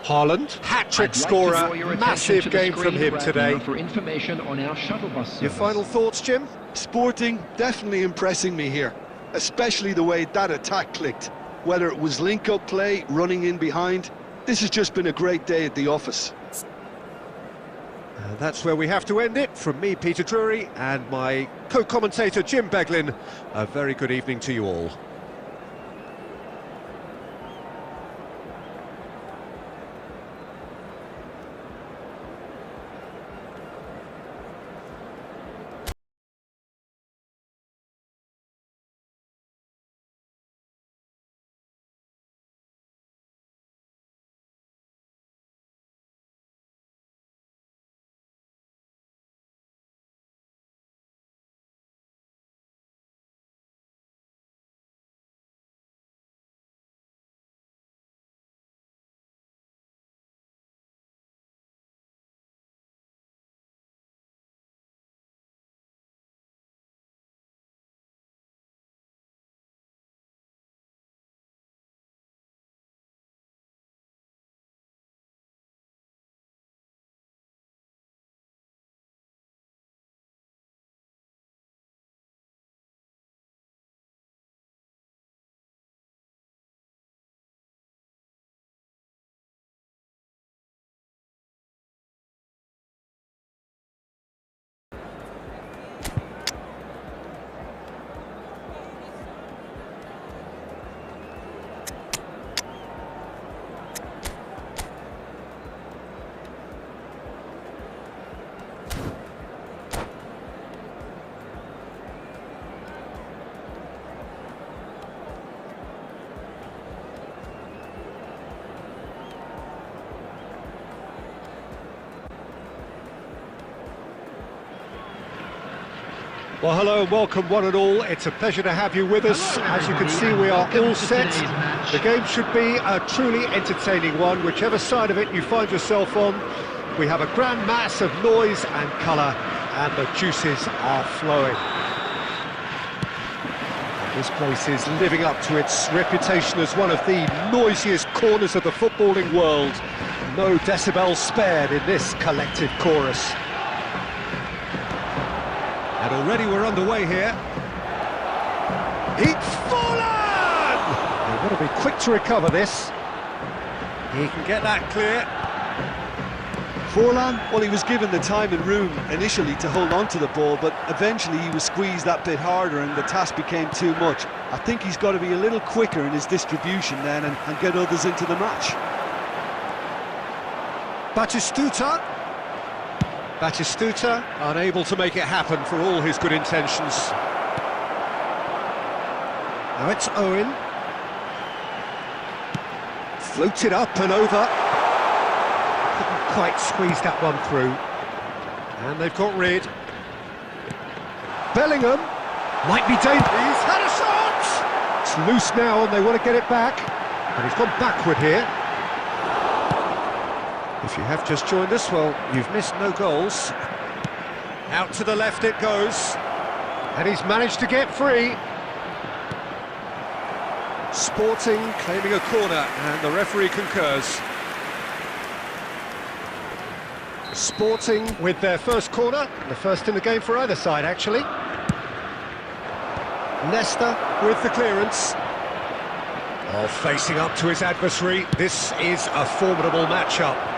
Haaland, hat-trick scorer, massive game from him today. For information on our shuttle bus service. Your final thoughts, Jim? Sporting definitely impressing me here, especially the way that attack clicked. Whether it was link-up play, running in behind, this has just been a great day at the office. And that's where we have to end it. From me, Peter Drury, and my co-commentator, Jim Beglin. A very good evening to you all. Well, hello and welcome one and all. It's a pleasure to have you with us. As you can see, we are all set. The game should be a truly entertaining one, whichever side of it you find yourself on. We have a grand mass of noise and colour, and the juices are flowing. This place is living up to its reputation as one of the noisiest corners of the footballing world. No decibels spared in this collected chorus. And already we're underway here. It's fallen! They've got to be quick to recover this. He can get that clear. Forlan, well, he was given the time and room initially to hold on to the ball, but eventually he was squeezed that bit harder and the task became too much. I think he's got to be a little quicker in his distribution then and get others into the match. Batistuta unable to make it happen for all his good intentions. Now it's Owen. Floated up and over. Couldn't quite squeeze that one through. And they've got rid. Bellingham might be dangerous. He's had a shot! It's loose now and they want to get it back. And he's gone backward here. If you have just joined us, well, you've missed no goals. Out to the left it goes. And he's managed to get free. Sporting claiming a corner, and the referee concurs. Sporting with their first corner, the first in the game for either side, actually. Leicester with the clearance. Oh, facing up to his adversary. This is a formidable matchup.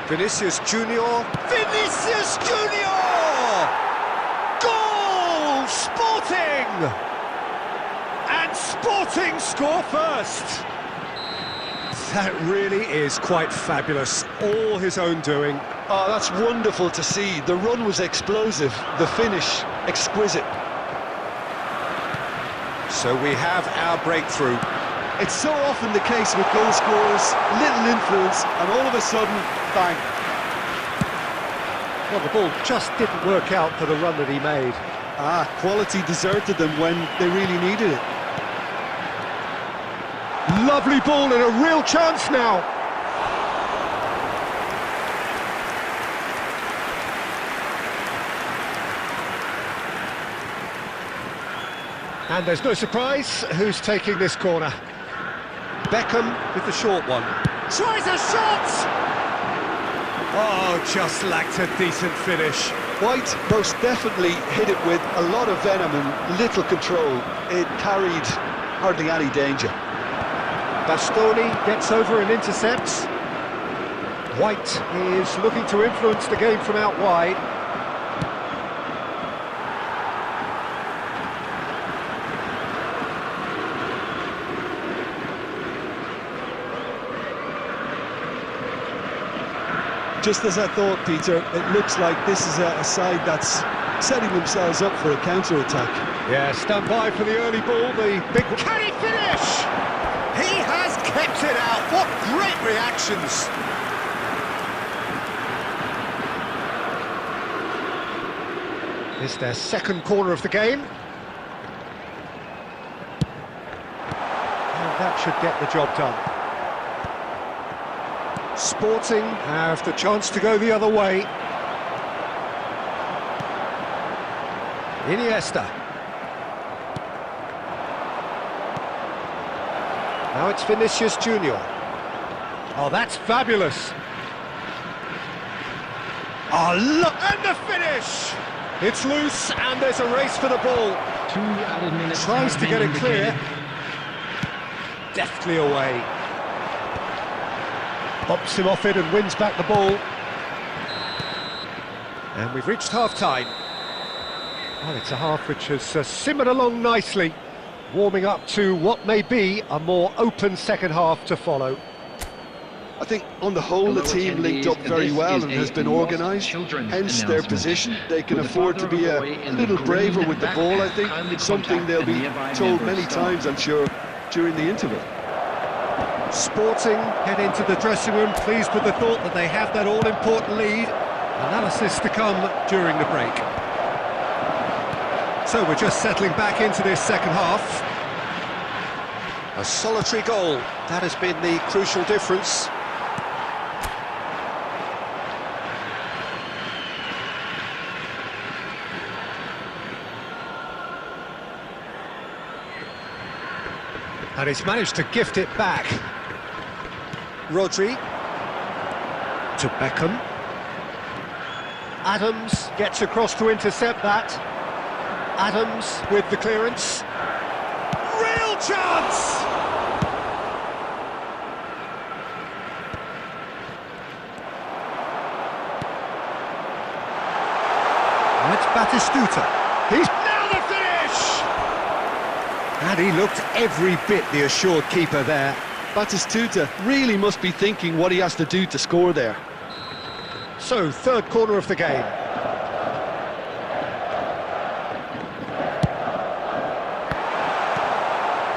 Vinicius Junior. Vinicius Junior! Goal! Sporting! And Sporting score first. That really is quite fabulous. All his own doing. Oh, that's wonderful to see. The run was explosive, the finish exquisite. So we have our breakthrough. It's so often the case with goal scorers, little influence, and all of a sudden, bang. Well, the ball just didn't work out for the run that he made. Quality deserted them when they really needed it. Lovely ball and a real chance now. And there's no surprise who's taking this corner. Beckham with the short one. Tries a shot! Oh, just lacked a decent finish. White most definitely hit it with a lot of venom and little control. It carried hardly any danger. Bastoni gets over and intercepts. White is looking to influence the game from out wide. Just as I thought, Peter, it looks like this is a side that's setting themselves up for a counter-attack. Yeah, stand by for the early ball, the big... Can he finish? He has kept it out. What great reactions. It's their second corner of the game. And that should get the job done. Sporting have the chance to go the other way. Iniesta. Now it's Vinicius Junior. Oh, that's fabulous. Oh, look, and the finish! It's loose, and there's a race for the ball. 2 added minutes. Tries to get it clear. Deftly away. Bops him off it and wins back the ball. And we've reached half-time. Well, it's a half which has simmered along nicely, warming up to what may be a more open second half to follow. I think on the whole the team linked up very well and has been organised, hence their position. They can afford to be a little braver with the ball, I think, something they'll be told many times, I'm sure, during the interval. Sporting head into the dressing room, pleased with the thought that they have that all-important lead. Analysis to come during the break. So we're just settling back into this second half. A solitary goal, that has been the crucial difference. And he's managed to gift it back. Rodri to Beckham. Adams gets across to intercept that. Adams with the clearance. Real chance! That's Batistuta. He's now the finish! And he looked every bit the assured keeper there. Batistuta really must be thinking what he has to do to score there. So, third corner of the game.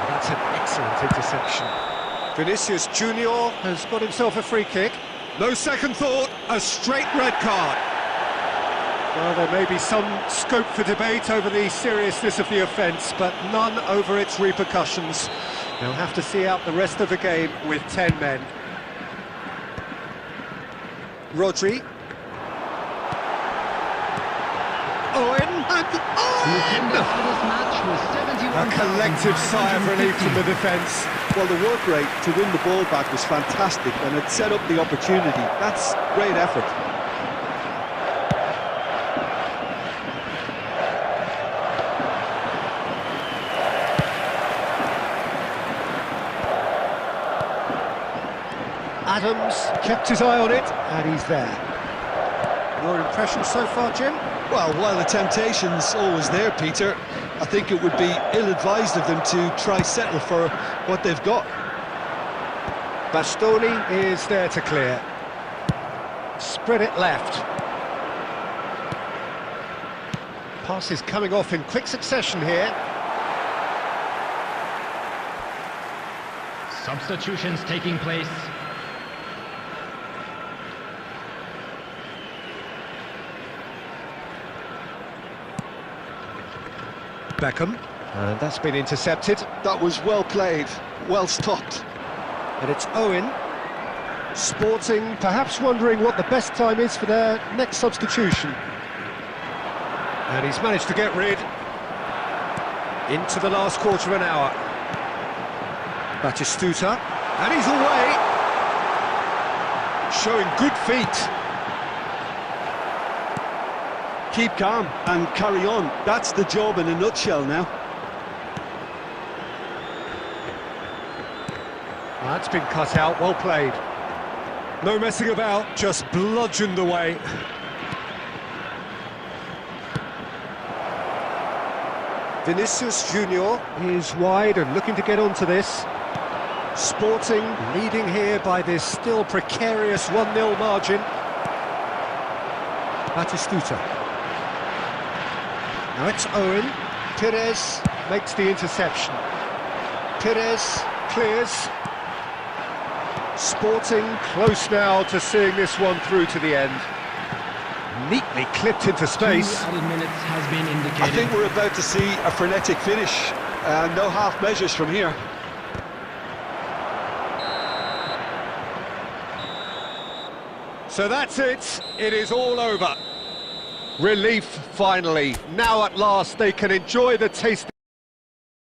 That's an excellent interception. Vinicius Junior has got himself a free kick. No second thought, a straight red card. Well, there may be some scope for debate over the seriousness of the offence, but none over its repercussions. They'll have to see out the rest of the game with 10 men. Rodri. Owen. And Owen! A collective sigh of relief from the defence. Well, the work rate to win the ball back was fantastic, and it set up the opportunity. That's great effort. Adams kept his eye on it, and he's there. Your impression so far, Jim? Well, while the temptation's always there, Peter, I think it would be ill-advised of them to try settle for what they've got. Bastoni is there to clear. Spread it left. Pass is coming off in quick succession here. Substitutions taking place. Beckham, and that's been intercepted. That was well played, well stopped. And it's Owen. Sporting, perhaps wondering what the best time is for their next substitution. And he's managed to get rid. Into the last quarter of an hour. Batistuta, and he's away. Showing good feet. Keep calm and carry on. That's the job in a nutshell now. That's been cut out, well played. No messing about, just bludgeoned away. Vinicius Junior is wide and looking to get onto this. Sporting leading here by this still precarious 1-0 margin. Batistuta. Now it's Owen. Pires makes the interception. Pires clears. Sporting close now to seeing this one through to the end. Neatly clipped into space. 2 added minutes has been indicated. I think we're about to see a frenetic finish. No half measures from here. So that's it. It is all over. Relief finally. Now at last they can enjoy the taste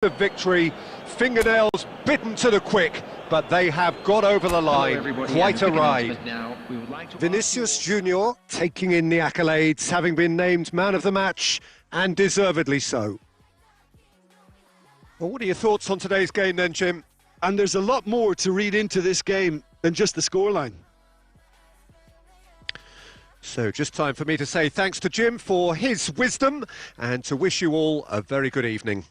of victory. Fingernails bitten to the quick, but they have got over the line. Quite a ride. Vinicius Junior taking in the accolades, having been named man of the match, and deservedly so. Well, what are your thoughts on today's game then, Jim? And there's a lot more to read into this game than just the scoreline. So just time for me to say thanks to Jim for his wisdom and to wish you all a very good evening.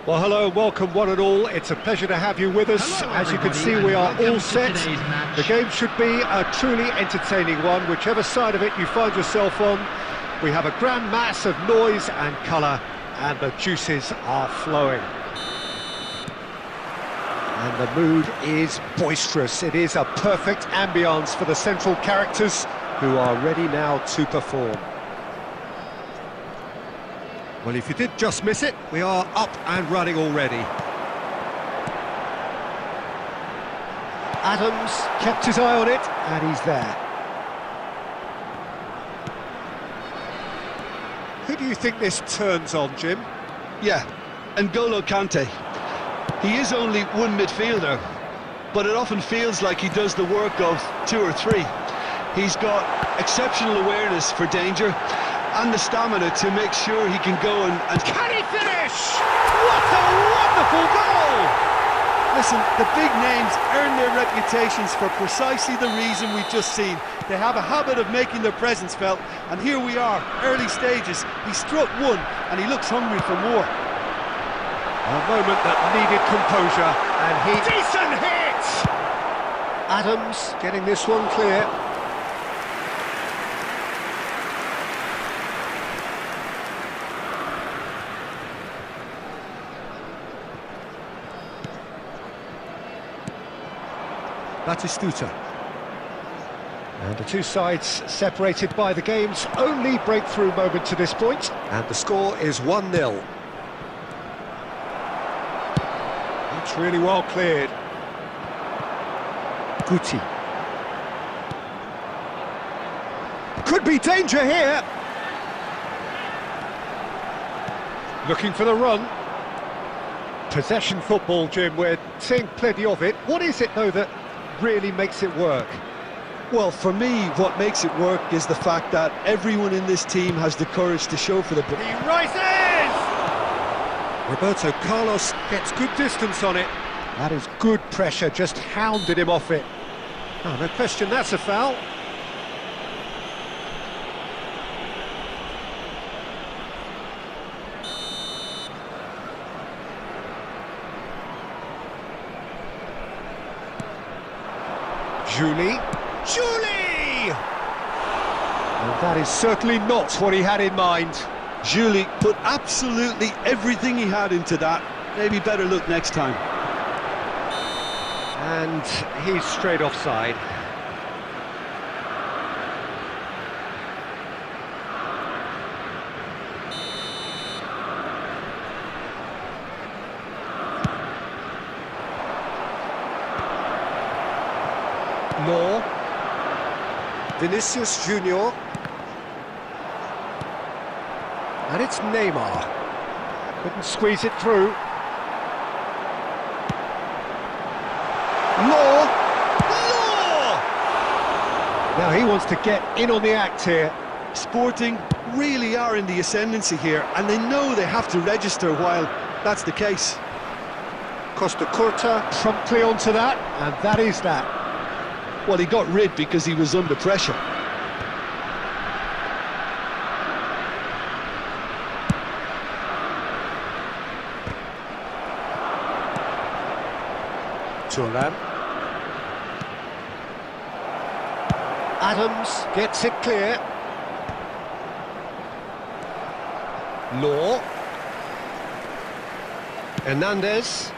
Well, hello, welcome one and all. It's a pleasure to have you with us. Hello, as you can see, everybody, we are and welcome all to set. today's match. The game should be a truly entertaining one, whichever side of it you find yourself on. We have a grand mass of noise and colour, and the juices are flowing. And the mood is boisterous. It is a perfect ambience for the central characters who are ready now to perform. Well, if you did just miss it, we are up and running already. Adams kept his eye on it, and he's there. Who do you think this turns on, Jim? Yeah, N'Golo Kante. He is only one midfielder, but it often feels like he does the work of 2 or 3. He's got exceptional awareness for danger and the stamina to make sure he can go and... Can he finish? What a wonderful goal! Listen, the big names earn their reputations for precisely the reason we've just seen. They have a habit of making their presence felt, and here we are, early stages. He struck one, and he looks hungry for more. A moment that needed composure, and he... Decent hit! Adams getting this one clear. Batistuta. And the two sides separated by the game's only breakthrough moment to this point. And the score is 1-0. It's really well cleared. Guti. Could be danger here. Looking for the run. Possession football, Jim, we're seeing plenty of it. What is it, though, that really makes it work? Well, for me, what makes it work is the fact that everyone in this team has the courage to show for the ball. He rises! Roberto Carlos gets good distance on it. That is good pressure, just hounded him off it. Oh, no question, that's a foul. Julie! And that is certainly not what he had in mind. Julie put absolutely everything he had into that. Maybe better look next time. And he's straight offside. Law. Vinicius Junior. And it's Neymar. Couldn't squeeze it through. Law! Now he wants to get in on the act here. Sporting really are in the ascendancy here, and they know they have to register while that's the case. Costa Curta promptly onto that, and that is that. Well, he got rid because he was under pressure. Turan. Adams gets it clear. Law. Hernandez.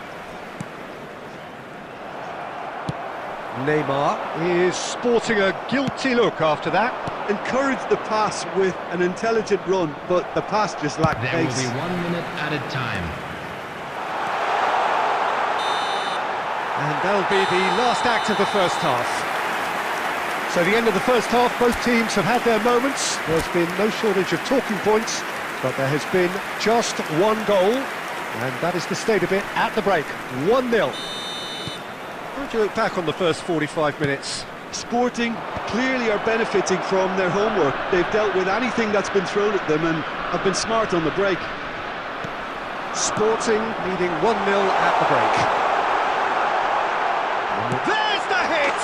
Neymar is sporting a guilty look after that. Encouraged the pass with an intelligent run, but the pass just lacked There pace. will be 1 minute added time. And that'll be the last act of the first half. So the end of the first half, both teams have had their moments. There's been no shortage of talking points, but there has been just one goal, and that is the state of it at the break. 1-0. How do you look back on the first 45 minutes? Sporting clearly are benefiting from their homework. They've dealt with anything that's been thrown at them and have been smart on the break. Sporting leading 1-0 at the break. There's the hit!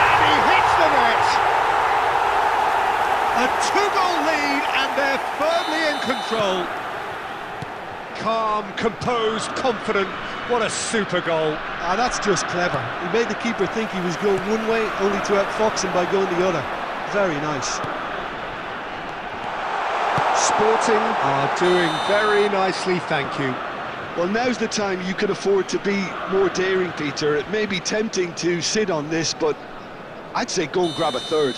And he hits the net! A 2-goal lead, and they're firmly in control. Calm, composed, confident. What a super goal. Ah, that's just clever. He made the keeper think he was going one way, only to outfox him by going the other. Very nice. Sporting are doing very nicely, thank you. Well, now's the time you can afford to be more daring, Peter. It may be tempting to sit on this, but I'd say go and grab a third.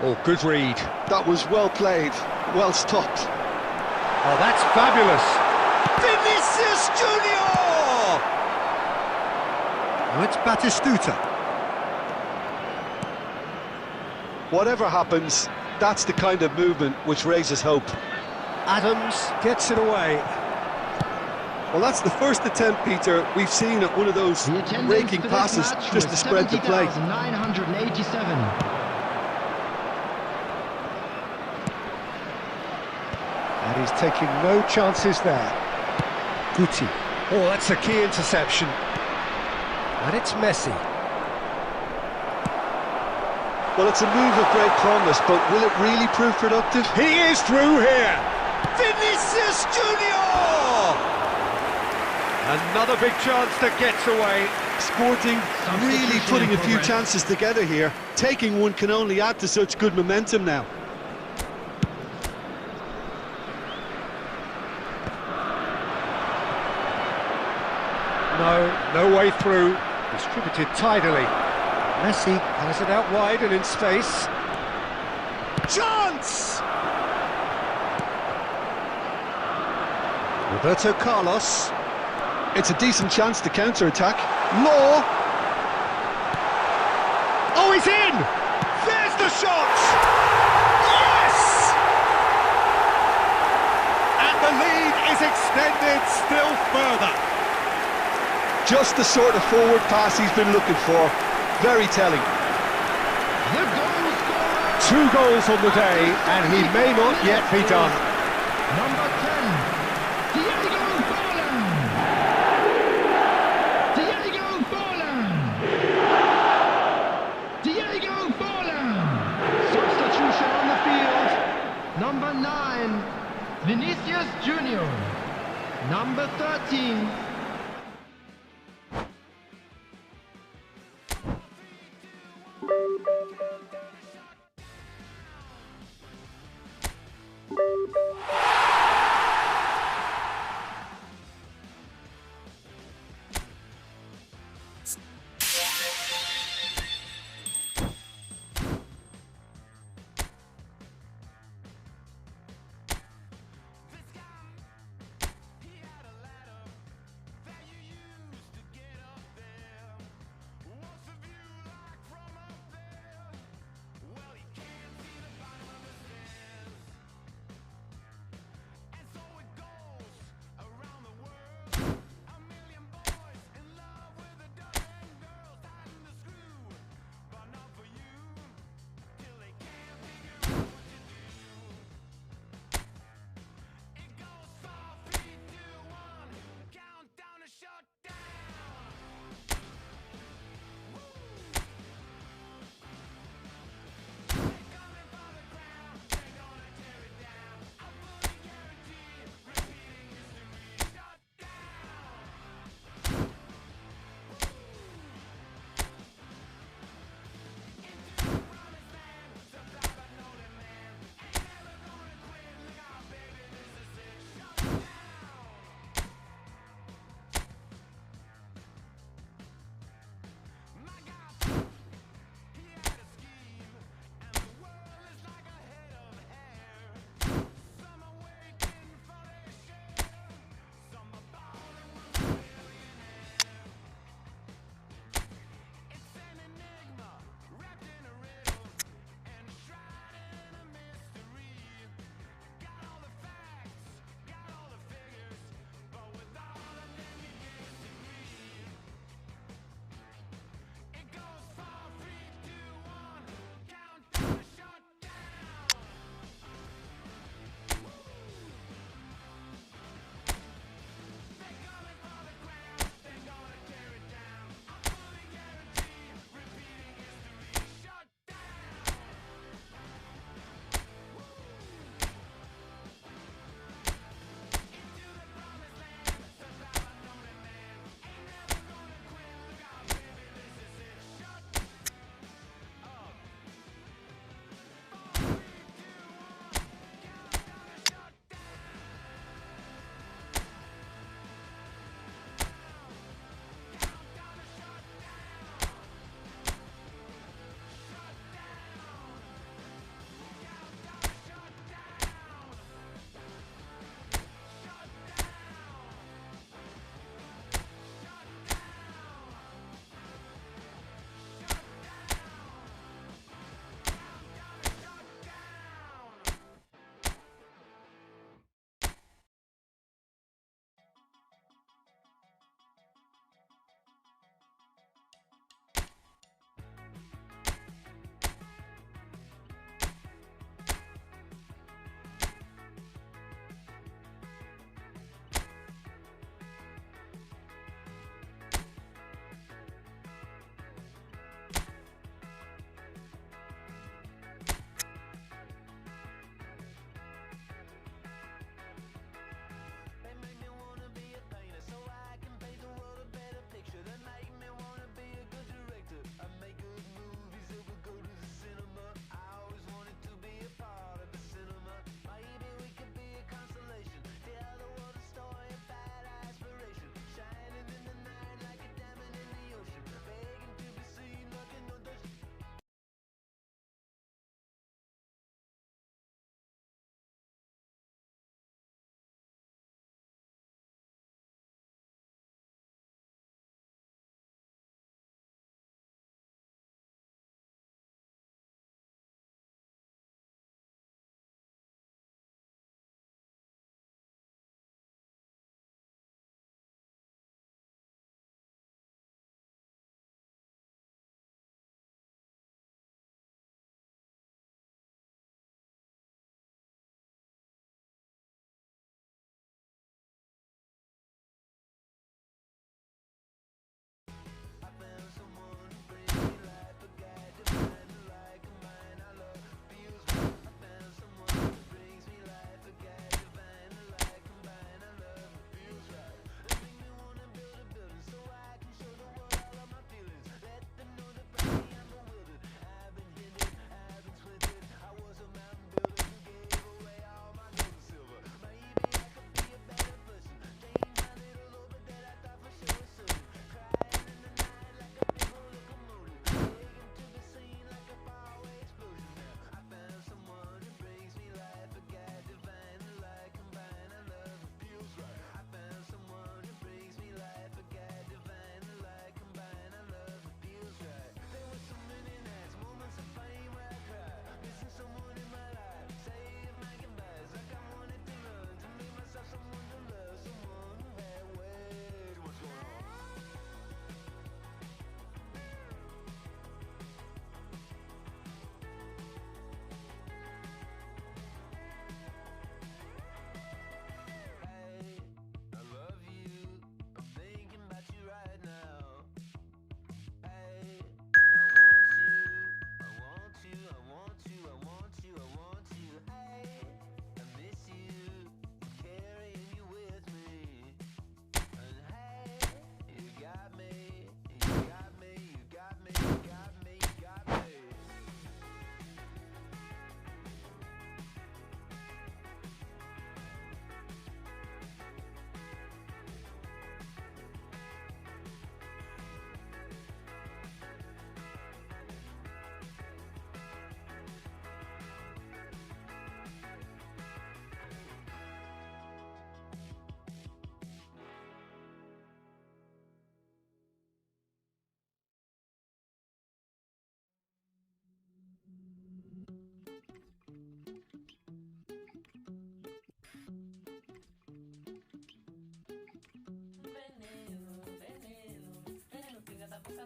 Oh, good read. That was well played, well stopped. Oh, that's fabulous. Vinicius Junior! Oh, it's Batistuta. Whatever happens, that's the kind of movement which raises hope. Adams gets it away. Well, that's the first attempt, Peter, we've seen at one of those The attendance raking for this passes match just to was spread the play. 70,987. And he's taking no chances there. Guti. Oh, that's a key interception. And it's Messi. Well, it's a move of great promise, but will it really prove productive? He is through here. Vinicius Junior! Another big chance that gets away. Sporting really putting a few chances together here. Taking one can only add to such good momentum now. No way through. Distributed tidily. Messi has it out wide and in space. Chance! Roberto Carlos. It's a decent chance to counter-attack. Law. Oh, he's in! There's the shot! Yes! And the lead is extended still further. Just the sort of forward pass he's been looking for. Very telling. The goal scorer. 2 goals on the day, and he may not yet be done. Number 10, Diego Forlan. Diego Forlan. Diego Forlan. Substitution on the field. Number 9, Vinicius Junior. Number 13,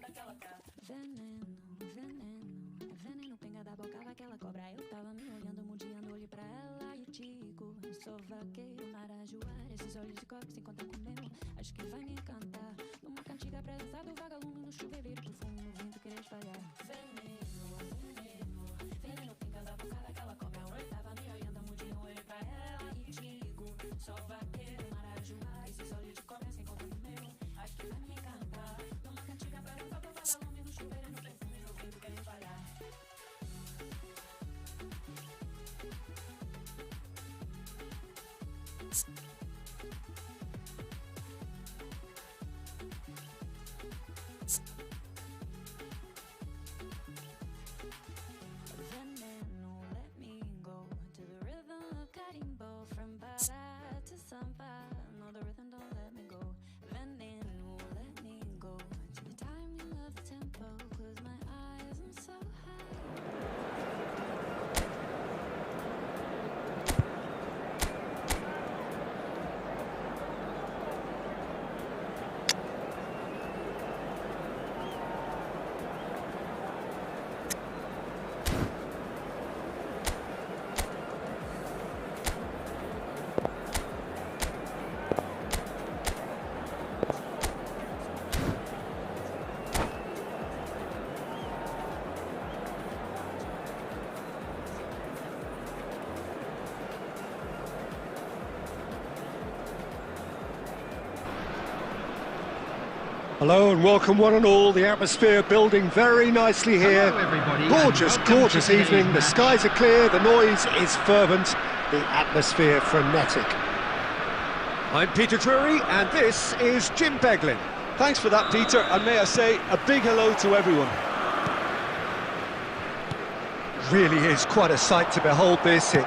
Veneno, veneno, veneno pinga da boca daquela cobra. Eu tava me olhando, mundiando, olhei pra ela e digo: sou vaqueiro, marajoara, esses olhos de coque se encontram com o meu. Acho que vai me encantar numa cantiga pra dançar do vagalume no chuveiro, perfume no vento querer espalhar. Veneno, veneno, veneno pinga da boca daquela cobra. Eu tava me olhando, mundiando, olhei pra ela e digo: sou vaqueiro, marajoara, esses olhos de coque se encontram com o meu. Acho que vai me encantar numa cantiga pra dançar do vagalume no chuveiro, no perfume no vento querer espalhar. Veneno, let me go to the rhythm of carimbo, from bada to samba. No, the rhythm don't let me go. Veneno, let me go to the timing of the tempo. Close my eyes, I'm so high. Hello and welcome one and all. The atmosphere building very nicely here. Hello, everybody, Gorgeous, and welcome gorgeous to today's evening. The match. skies are clear, the noise is fervent, the atmosphere frenetic. I'm Peter Drury and this is Jim Beglin. Thanks for that, Peter, and may I say a big hello to everyone. Really is quite a sight to behold this. It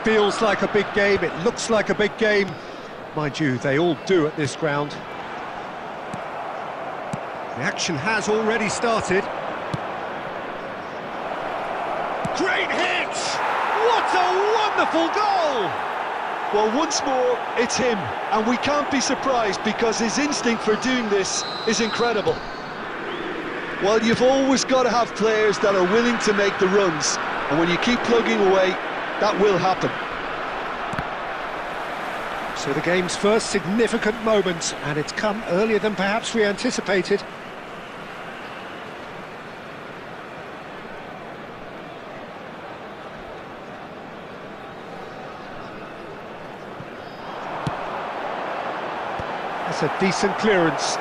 feels like a big game, it looks like a big game. Mind you, they all do at this ground. The action has already started. Great hit! What a wonderful goal! Well, once more, it's him, and we can't be surprised because his instinct for doing this is incredible. Well, you've always got to have players that are willing to make the runs, and when you keep plugging away, that will happen. So the game's first significant moment, and it's come earlier than perhaps we anticipated. That's a decent clearance.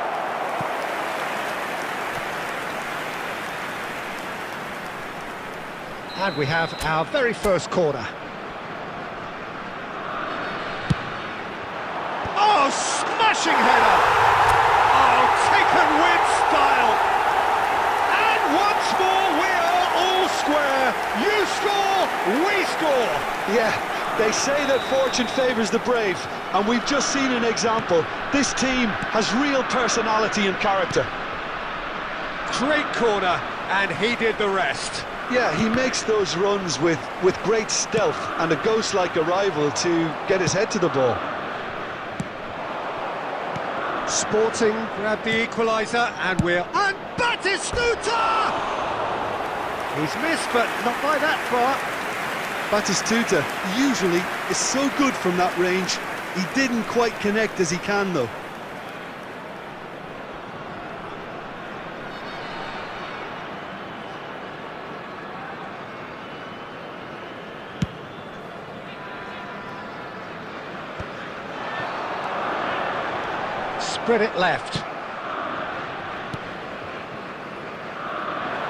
And we have our very first corner. Oh, smashing header! Oh, taken with style! And once more we are all square. You score, we score! Yeah, they say that fortune favours the brave, and we've just seen an example. This team has real personality and character. Great corner, and he did the rest. Yeah, he makes those runs with great stealth and a ghost-like arrival to get his head to the ball. Sporting grabbed the equaliser, and and Batistuta! He's missed, but not by that far. Batistuta usually is so good from that range. He didn't quite connect as he can, though. Spread it left.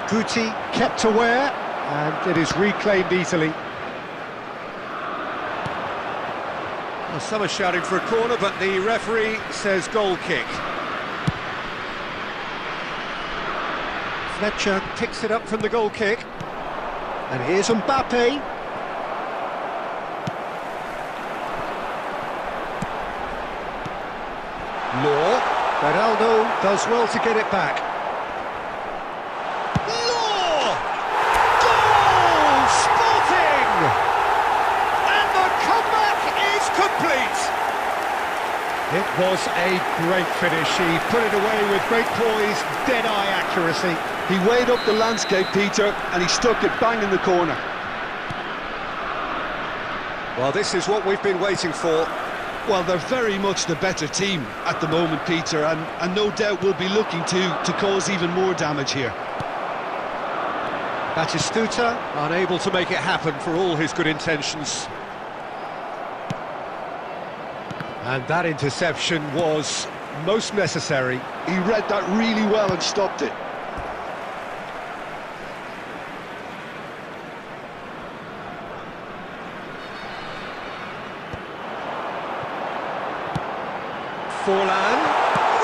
Guti kept aware, and it is reclaimed easily. Well, some are shouting for a corner, but the referee says goal kick. Fletcher picks it up from the goal kick. And here's Mbappe. Law. Beraldo does well to get it back. Law! Goal! Sporting! And the comeback is complete! It was a great finish. He put it away with great poise, dead-eye accuracy. He weighed up the landscape, Peter, and he stuck it bang in the corner. Well, this is what we've been waiting for. Well, they're very much the better team at the moment, Peter, and no doubt will be looking to cause even more damage here. Batistuta unable to make it happen for all his good intentions. And that interception was most necessary. He read that really well and stopped it. Forlan,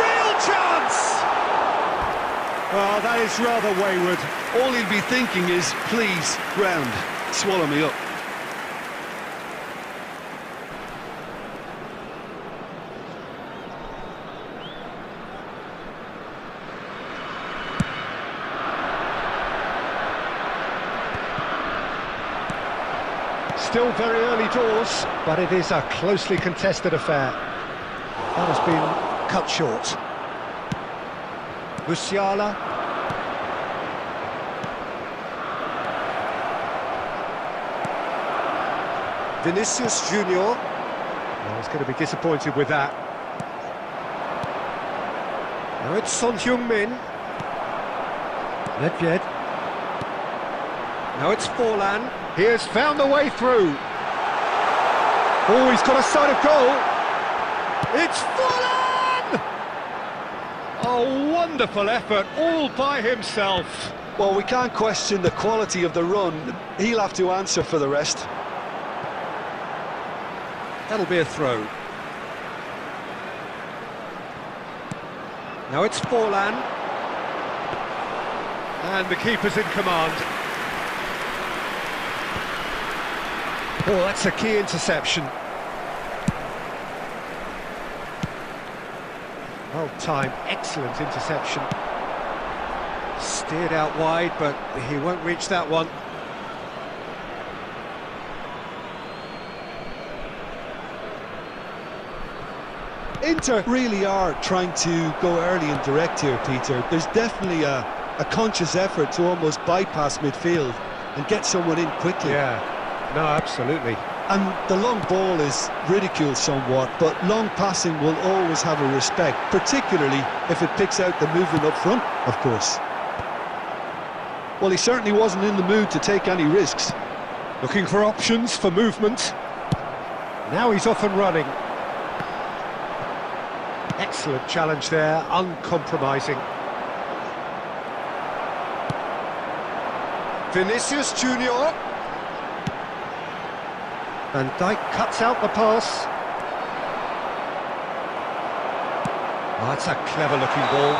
real chance! Well, that is rather wayward. All he'll be thinking is, please, ground, swallow me up. Still very early doors, but it is a closely contested affair. That has been cut short. Musiala. Vinicius Junior. Well, he's going to be disappointed with that. Now it's Son Heung-min. Nedved. Now it's Forlan. He has found the way through. Oh, he's got a sight of goal. It's Forlan! A wonderful effort, all by himself. Well, we can't question the quality of the run. He'll have to answer for the rest. That'll be a throw. Now it's Forlan. And the keeper's in command. Oh, that's a key interception. Well timed, excellent interception. Steered out wide, but he won't reach that one. Inter really are trying to go early and direct here, Peter. There's definitely a conscious effort to almost bypass midfield and get someone in quickly. Yeah. No, absolutely. And the long ball is ridiculed somewhat, but long passing will always have a respect, particularly if it picks out the movement up front, of course. Well, he certainly wasn't in the mood to take any risks. Looking for options for movement. Now he's off and running. Excellent challenge there, uncompromising. Vinicius Junior. Van Dijk cuts out the pass. Oh, that's a clever-looking ball.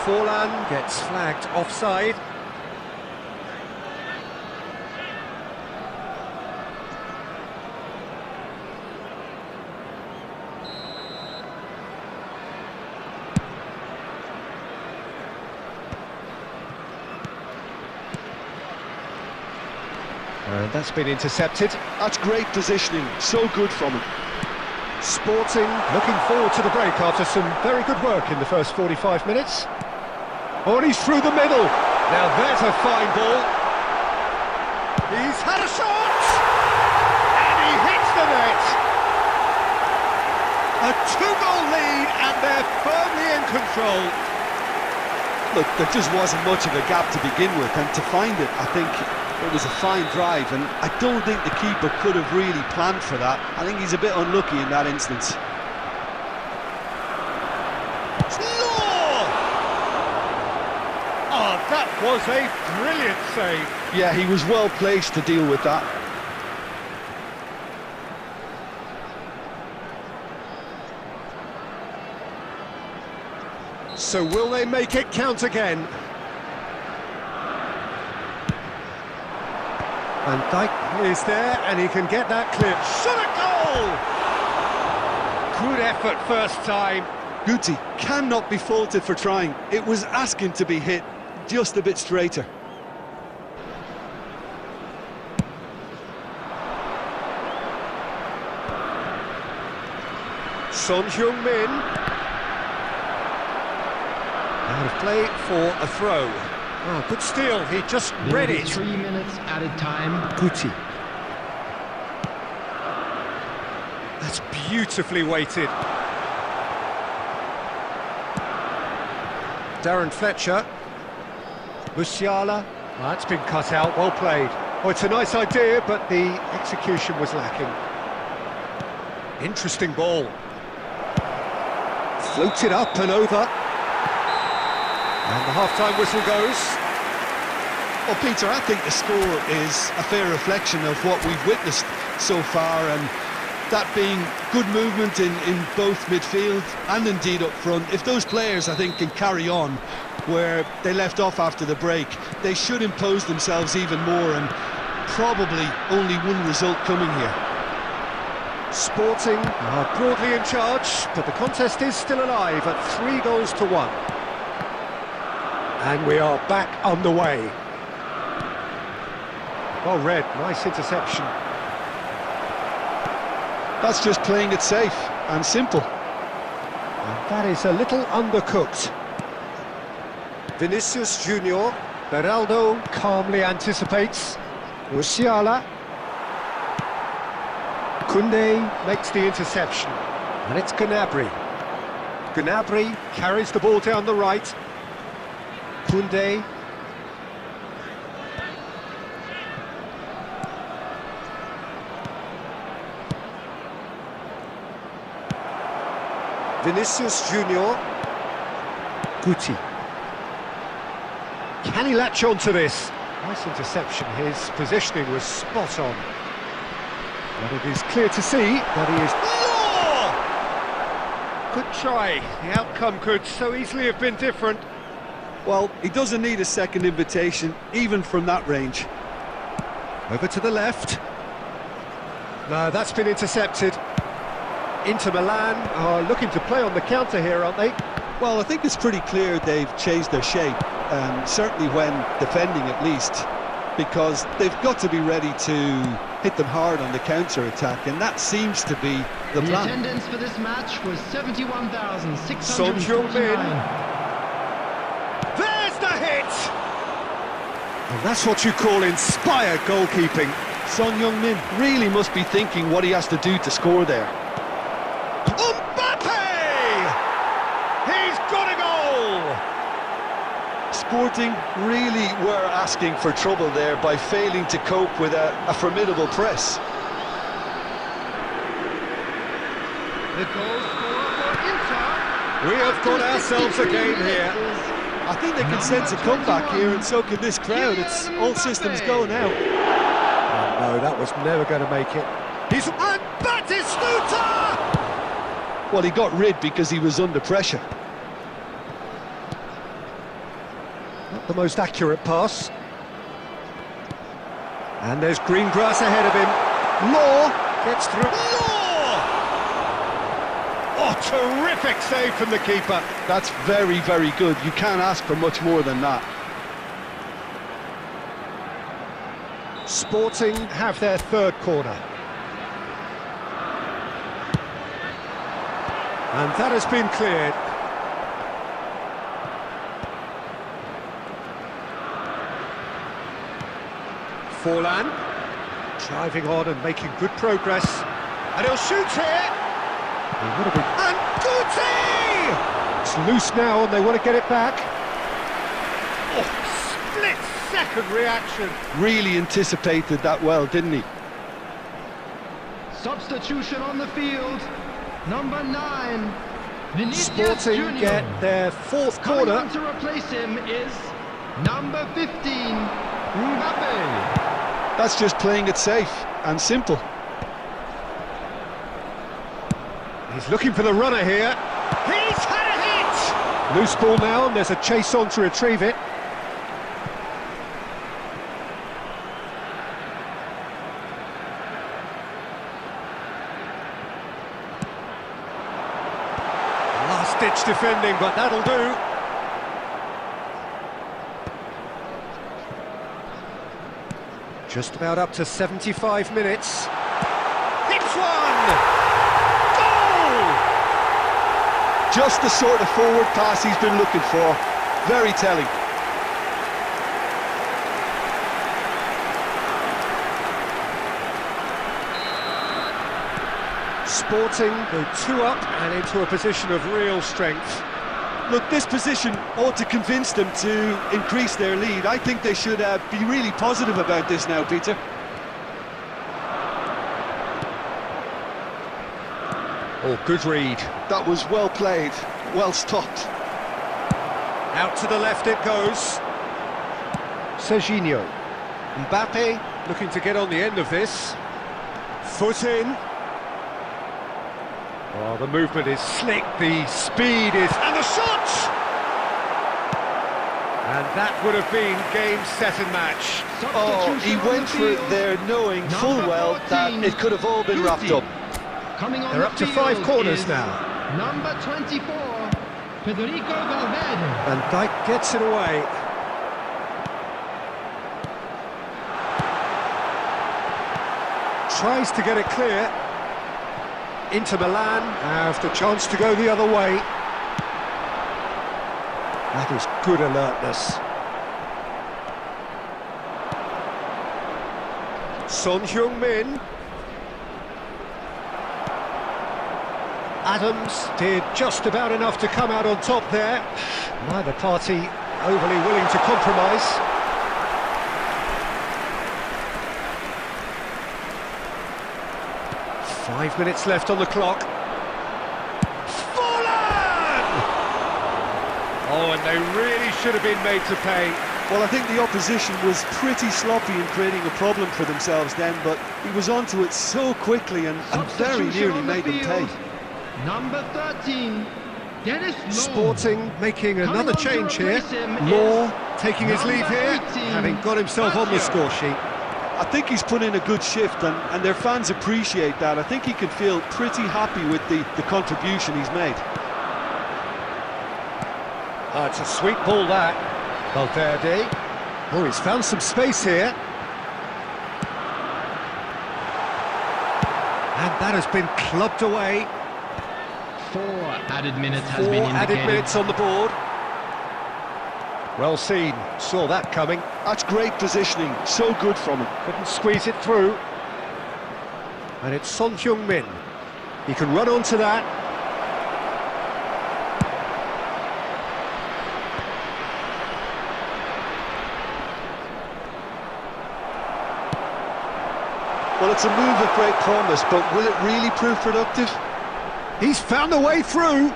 Forlan gets flagged offside. And that's been intercepted. That's great positioning, so good from him. Sporting looking forward to the break after some very good work in the first 45 minutes. Oh, and he's through the middle. Now there's a fine ball. He's had a shot! And he hits the net! A two-goal lead and they're firmly in control. Look, there just wasn't much of a gap to begin with, and to find it, I think it was a fine drive, and I don't think the keeper could have really planned for that. I think he's a bit unlucky in that instance. Oh, that was a brilliant save. Yeah, he was well placed to deal with that. So will they make it count again? Van Dijk is there and he can get that clear. Shot a goal! Good effort first time. Guti cannot be faulted for trying. It was asking to be hit just a bit straighter. Son Heung-min. Out of play for a throw. Oh, good steal, he just read it. 3 minutes added time. Guti. That's beautifully weighted. Darren Fletcher. Musiala. Well, that's been cut out, well played. Oh, it's a nice idea, but the execution was lacking. Interesting ball. Floated up and over. And the half-time whistle goes. Well, Peter, I think the score is a fair reflection of what we've witnessed so far, and that being good movement in both midfield and indeed up front. If those players, I think, can carry on where they left off after the break, they should impose themselves even more, and probably only one result coming here. Sporting are broadly in charge, but the contest is still alive at 3-1. And we are back underway. Well read, nice interception. That's just playing it safe and simple. And that is a little undercooked. Vinicius Junior. Beraldo calmly anticipates. Musiala. Koundé makes the interception. And it's Gnabry. Gnabry carries the ball down the right. Koundé. Vinicius Junior. Guti. Can he latch on to this? Nice interception, his positioning was spot on. But it is clear to see that he is... Oh! Good try, the outcome could so easily have been different. Well, he doesn't need a second invitation, even from that range. Over to the left. No, that's been intercepted. Inter Milan are looking to play on the counter here, aren't they? Well, I think it's pretty clear they've changed their shape, certainly when defending at least, because they've got to be ready to hit them hard on the counter-attack, and that seems to be the plan. The attendance for this match was 71,649. Son Heung-min. There's the hit! And that's what you call inspired goalkeeping. Son Heung-min really must be thinking what he has to do to score there. Mbappe! He's got a goal! Sporting really were asking for trouble there by failing to cope with a formidable press. The goal scorer for Inter. We have got ourselves a game here. I think they can sense a comeback here, and so can this crowd. It's all systems go now. Oh, no, that was never going to make it. He's... And Batistuta! Well, he got rid because he was under pressure. Not the most accurate pass. And there's green grass ahead of him. Law gets through. Law! Oh, terrific save from the keeper. That's very, very good. You can't ask for much more than that. Sporting have their third corner. And that has been cleared. Forlan driving on and making good progress. And he'll shoot here. And Guti! It's loose now and they want to get it back. Oh, split-second reaction. Really anticipated that well, didn't he? Substitution on the field. Number 9, Vinicius Sporting Junior. get their fourth Coming corner. on to replace him is number 15, Mbappe. That's just playing it safe and simple. He's looking for the runner here. He's had a hit! Loose ball now, and there's a chase on to retrieve it. Last-ditch defending, but that'll do. Just about up to 75 minutes. Hits one! Goal! Just the sort of forward pass he's been looking for. Very telling. Sporting go 2 up and into a position of real strength. Look, this position ought to convince them to increase their lead. I think they should be really positive about this now, Peter. Oh, good read. That was well played, well stopped. Out to the left it goes. Serginho. Mbappe looking to get on the end of this. Foot in. Oh, the movement is slick, the speed is... and the shot! And that would have been game, set and match. Oh, he went for it there knowing full well that it could have all been wrapped up. They're up to 5 corners now. Number 24, Federico Valverde. And Dijk gets it away. Tries to get it clear. Inter Milan have the chance to go the other way. That is good alertness. Son Heung-min. Adams did just about enough to come out on top there. Neither party overly willing to compromise. Five minutes left on the clock. Fallen! Oh, and they really should have been made to pay. Well, I think the opposition was pretty sloppy in creating a problem for themselves then, but he was onto it so quickly and very nearly made them pay. Number 13, Dennis Law. Sporting making another change here. Law taking his leave here, having got himself on the score sheet. I think he's put in a good shift and their fans appreciate that. I think he can feel pretty happy with the contribution he's made. Oh, it's a sweet ball that. Valverde. Oh, he's found some space here. And that has been clubbed away. 4 added minutes has been indicated. 4 added minutes on the board. Well seen, saw that coming. That's great positioning, so good from him. Couldn't squeeze it through. And it's Son Heung-min. He can run onto that. Well, it's a move of great promise, but will it really prove productive? He's found a way through.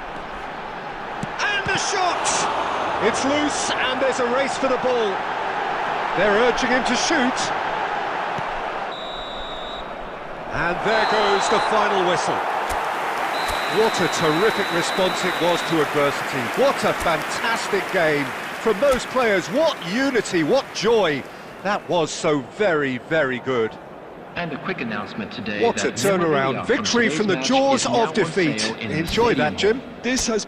And the shot! It's loose, and there's a race for the ball. They're urging him to shoot. And there goes the final whistle. What a terrific response it was to adversity. What a fantastic game from those players. What unity, what joy. That was so very, very good. And a quick announcement today. What a turnaround. Victory from the jaws of defeat. Enjoy that, Jim. This has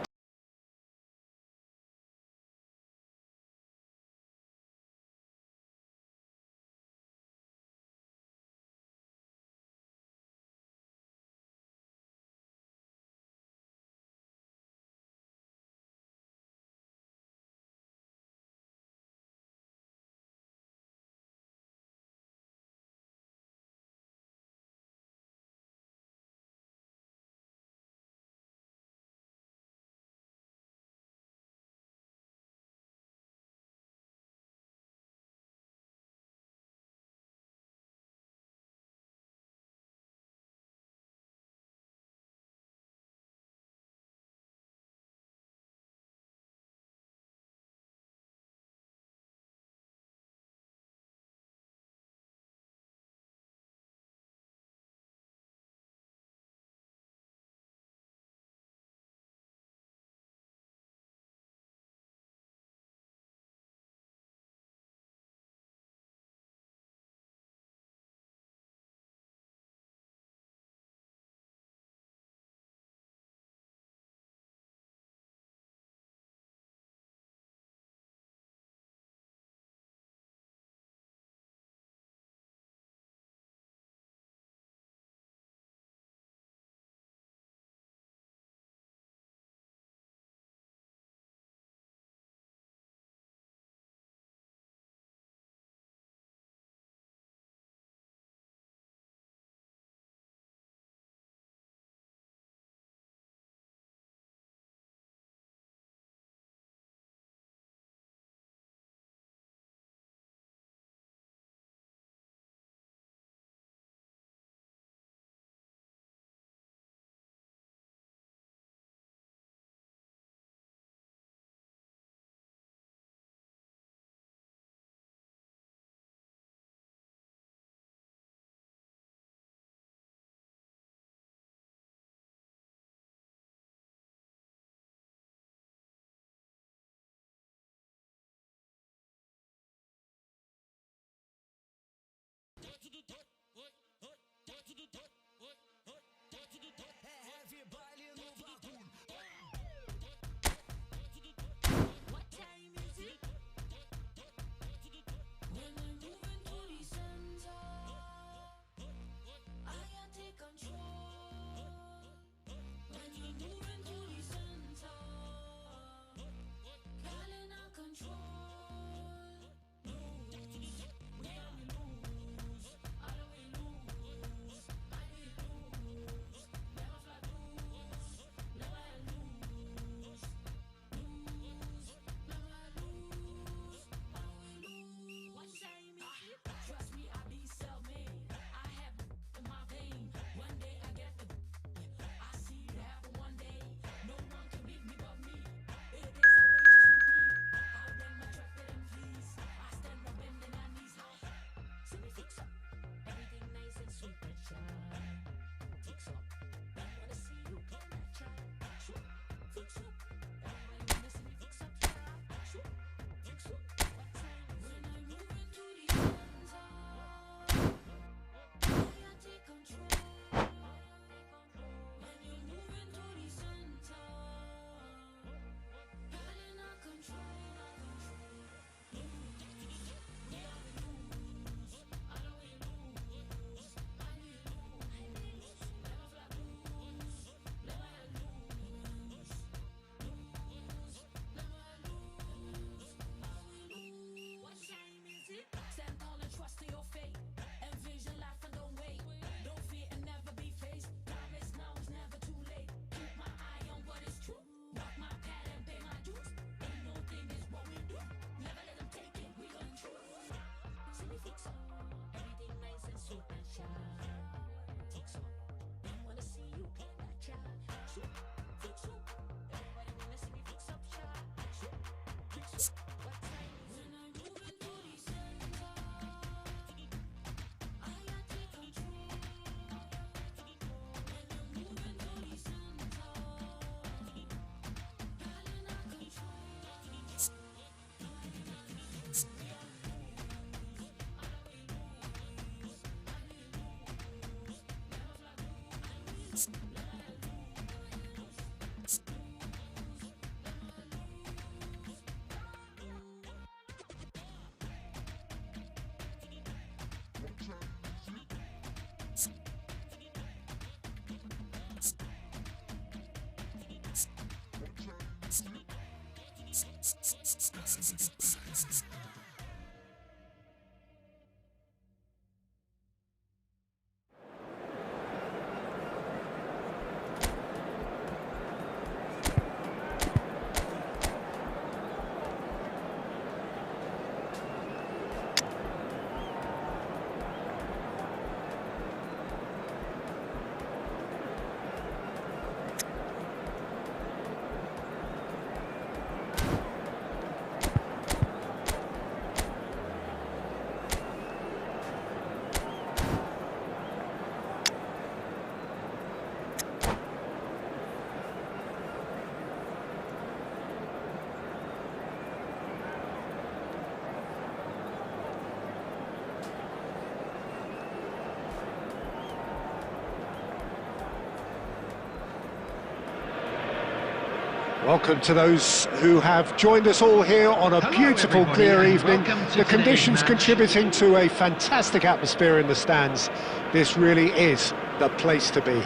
Welcome to those who have joined us all here on a Hello, beautiful, everybody, clear and evening. welcome to The today's conditions match. contributing to a fantastic atmosphere in the stands. This really is the place to be.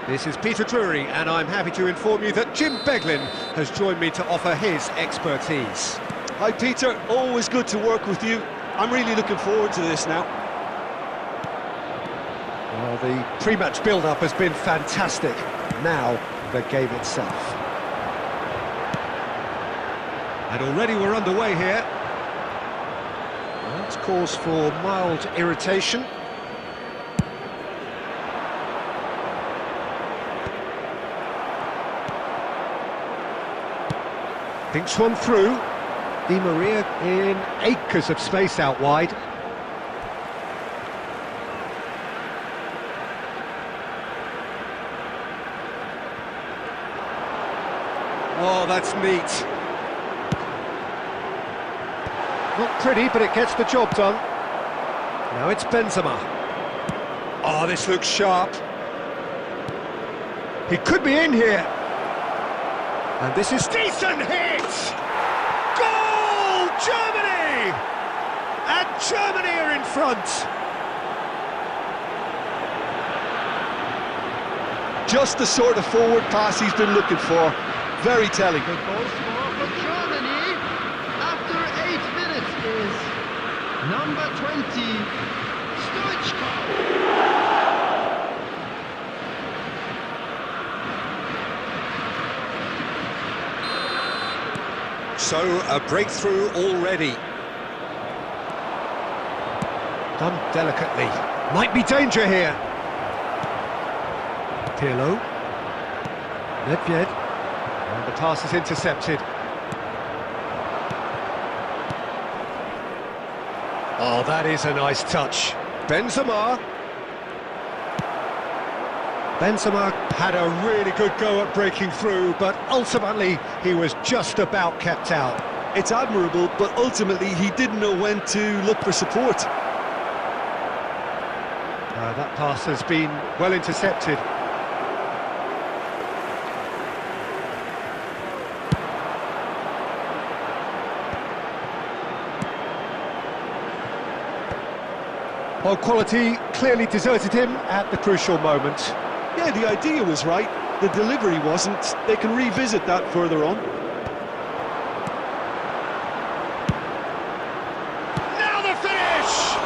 This is Peter Drury, and I'm happy to inform you that Jim Beglin has joined me to offer his expertise. Hi Peter, always good to work with you. I'm really looking forward to this now. Well, the pre-match build-up has been fantastic. Now, the game itself. And already we're underway here. Well, it's cause for mild irritation. Thinks one through. Di Maria in acres of space out wide. Oh, that's neat. Not pretty, but it gets the job done. Now it's Benzema. Oh, this looks sharp. He could be in here. And this is decent hit! Goal! Germany! And Germany are in front. Just the sort of forward pass he's been looking for. Very telling. The goal scorer for Germany after 8 minutes is number 20, Stoichkov. So, a breakthrough already. Done delicately. Might be danger here. Pirlo. Nedved. And the pass is intercepted. Oh, that is a nice touch. Benzema. Benzema had a really good go at breaking through, but ultimately he was just about kept out. It's admirable, but ultimately he didn't know when to look for support. That pass has been well intercepted. Well, quality clearly deserted him at the crucial moment. Yeah, the idea was right, the delivery wasn't. They can revisit that further on. Now the finish!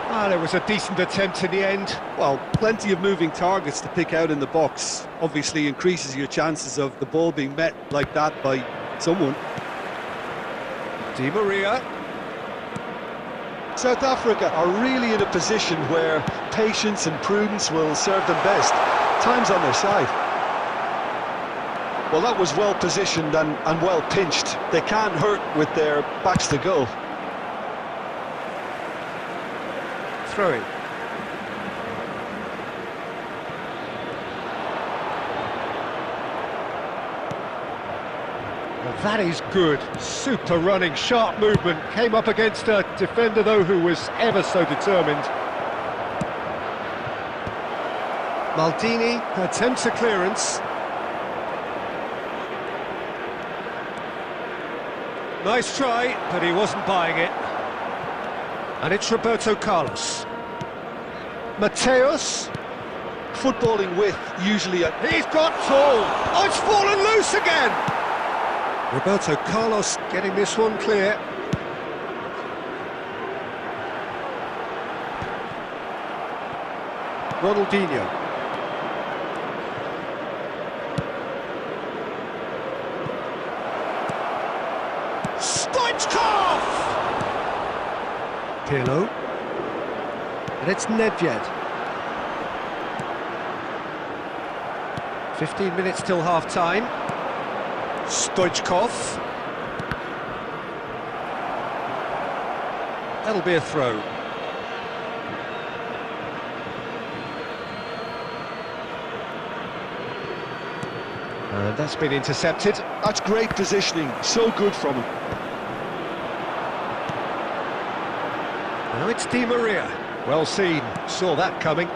Ah, there was a decent attempt in the end. Well, plenty of moving targets to pick out in the box. Obviously increases your chances of the ball being met like that by someone. Di Maria. South Africa are really in a position where patience and prudence will serve them best. Time's on their side. Well, that was well positioned and well pinched. They can't hurt with their backs to goal. Throw-in. Well, that is good. Super running, sharp movement. Came up against a defender, though, who was ever so determined. Maldini attempts a clearance. Nice try, but he wasn't buying it. And it's Roberto Carlos. Mateus. footballing with, usually. He's got tall. Oh, it's fallen loose again. Roberto Carlos getting this one clear. Ronaldinho. Stoichkov! Pirlo. And it's Nedved. 15 minutes till half-time. Stoichkov. That'll be a throw. And that's been intercepted. That's great positioning, so good from him. Now it's Di Maria. Well seen, saw that coming.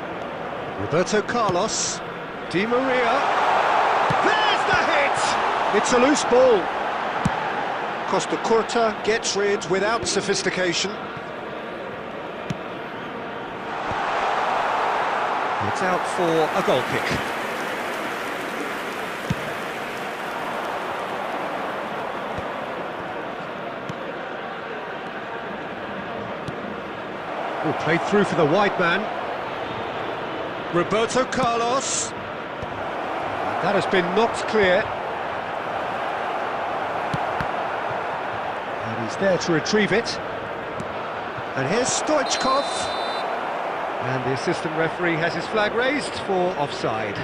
Roberto Carlos. Di Maria. There's the hit! It's a loose ball. Costa Curta gets rid without sophistication. It's out for a goal kick. Oh, played through for the wide man. Roberto Carlos. That has been knocked clear. And he's there to retrieve it. And here's Stoichkov. And the assistant referee has his flag raised for offside.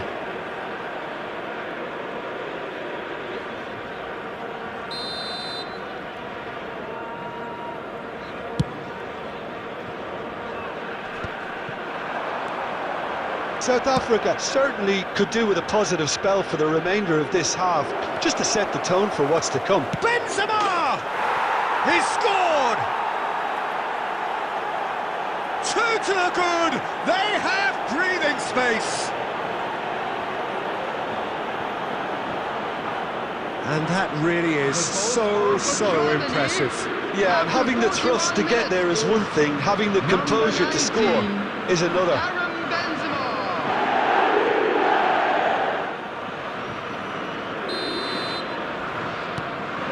South Africa certainly could do with a positive spell for the remainder of this half, just to set the tone for what's to come. Benzema! He's scored! 2 to the good! They have breathing space! And that really is so impressive. Yeah, and having the thrust to get there is one thing, having the composure to score is another.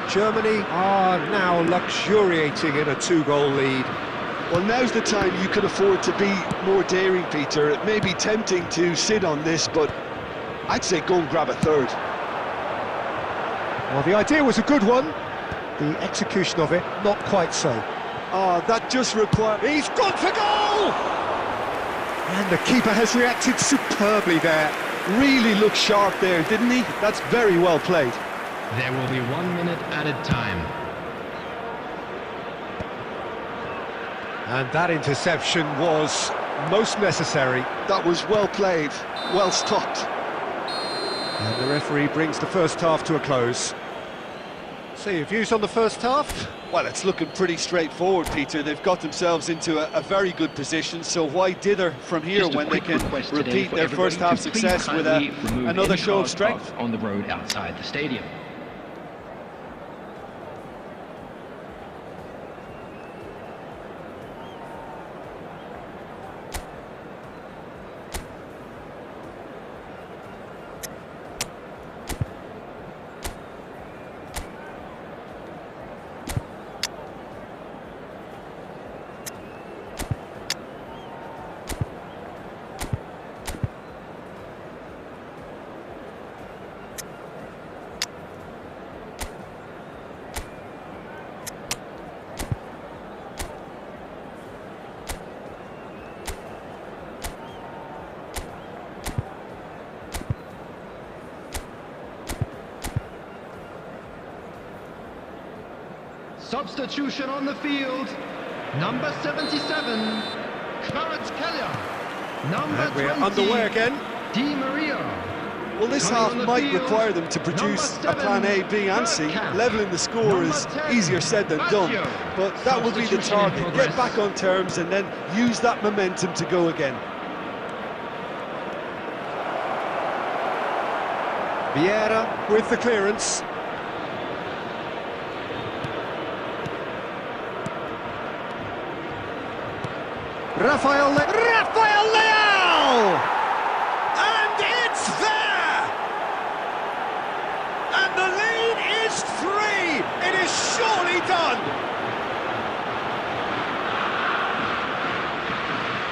Germany are now luxuriating in a 2-goal lead. Well, now's the time you can afford to be more daring, Peter. It may be tempting to sit on this, but I'd say go and grab a third. Well, the idea was a good one. The execution of it, not quite so. Oh, that just requires... He's gone for goal! And the keeper has reacted superbly there. Really looked sharp there, didn't he? That's very well played. There will be 1 minute added time. And that interception was most necessary. That was well played, well stopped. And the referee brings the first half to a close. So your views on the first half? Well, it's looking pretty straightforward, Peter. They've got themselves into a very good position, so why dither from here when they can repeat their first half success with another show of strength? On the road outside the stadium. Substitution on the field. Number 77, Kvaratskhelia. Number 20, we're underway again. Di Maria. Well, this half might require them to produce a plan A, B and C. Levelling the score is easier said than done, but that will be the target. Get back on terms and then use that momentum to go again. Vieira with the clearance. Rafael Leao! The lead is 3! It is surely done!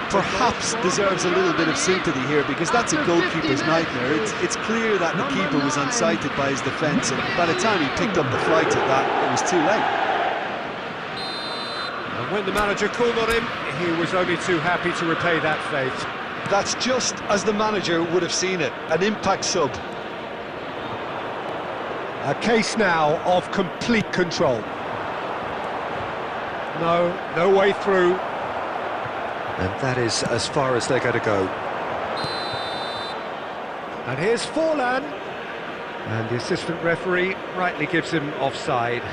Perhaps deserves a little bit of sympathy here, because that's a goalkeeper's nightmare. It's clear that the keeper was unsighted by his defence, and by the time he picked up the flight of that, it was too late. And when the manager called on him, he was only too happy to repay that fate. That's just as the manager would have seen it, an impact sub. A case now of complete control. No way through. And that is as far as they're going to go. And here's Forlan. And the assistant referee rightly gives him offside.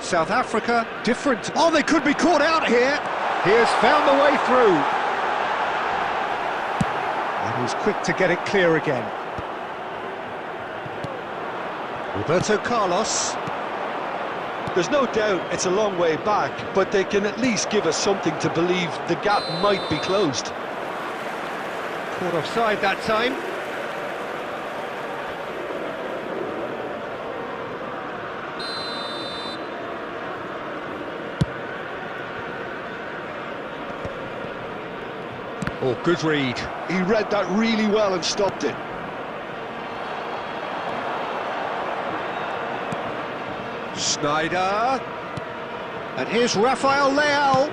South Africa, different. Oh, they could be caught out here. He has found the way through. And he's quick to get it clear again. Roberto Carlos. There's no doubt it's a long way back, but they can at least give us something to believe the gap might be closed. Caught offside that time. Oh, good read. He read that really well and stopped it. Snyder. And here's Rafael Leao.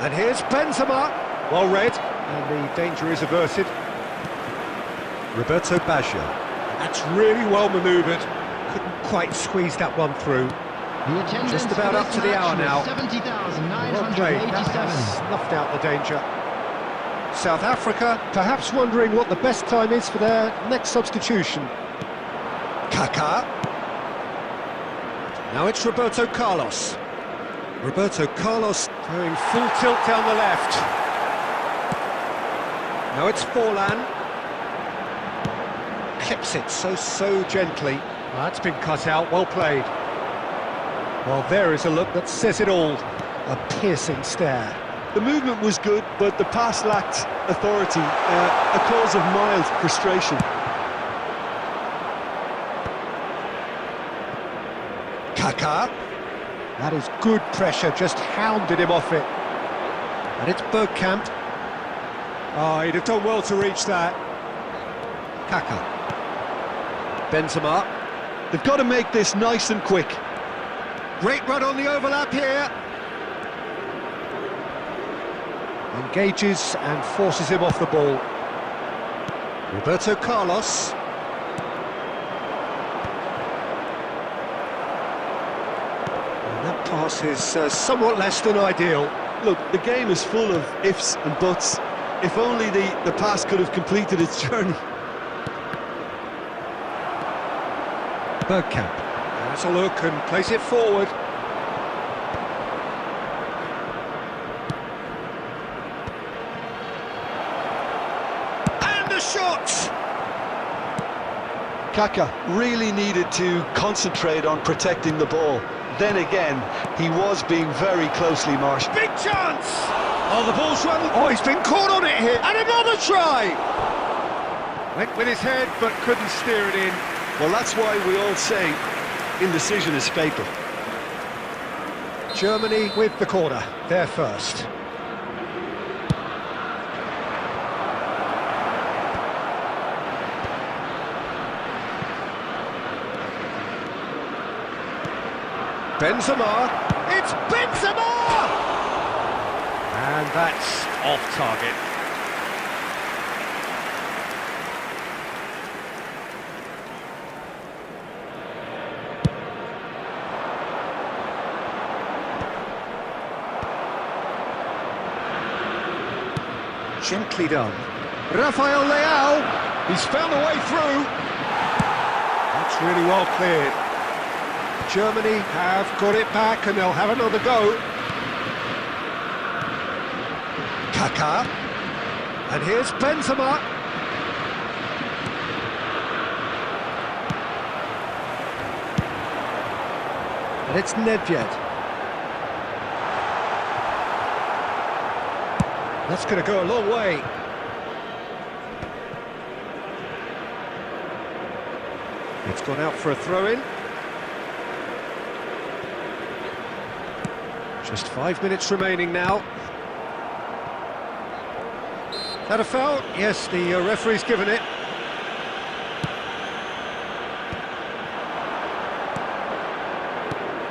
And here's Benzema. Well read. And the danger is averted. Roberto Baggio. That's really well manoeuvred. Couldn't quite squeeze that one through. Just about up to the hour now. Well played. That has snuffed out the danger. South Africa perhaps wondering what the best time is for their next substitution. Kaká. Now it's Roberto Carlos. Roberto Carlos going full tilt down the left. Now it's Forlan. Clips it so gently. Well, that's been cut out, well played. Well, there is a look that says it all. A piercing stare. The movement was good, but the pass lacked authority, a cause of mild frustration. Kaká. That is good pressure, just hounded him off it. And it's Bergkamp. Oh, he'd have done well to reach that. Kaká. Benzema. They've got to make this nice and quick. Great run on the overlap here. Engages and forces him off the ball. Roberto Carlos. And that pass is somewhat less than ideal. Look, the game is full of ifs and buts. If only the pass could have completed its journey. Bergkamp. That's a look and plays it forward. And the shot! Kaká really needed to concentrate on protecting the ball. Then again, he was being very closely marshalled. Big chance! Oh, the ball's run. Oh, he's been caught on it here. And another try! Went with his head, but couldn't steer it in. Well, that's why we all say indecision is fatal. Germany with the corner. They're first. Benzema. It's Benzema! And that's off target. Gently done. Rafael Leao. He's found a way through. That's really well cleared. Germany have got it back and they'll have another go. Kaká. And here's Benzema. And it's Nedved. That's going to go a long way. It's gone out for a throw-in. Just 5 minutes remaining now. That a foul? Yes, the referee's given it.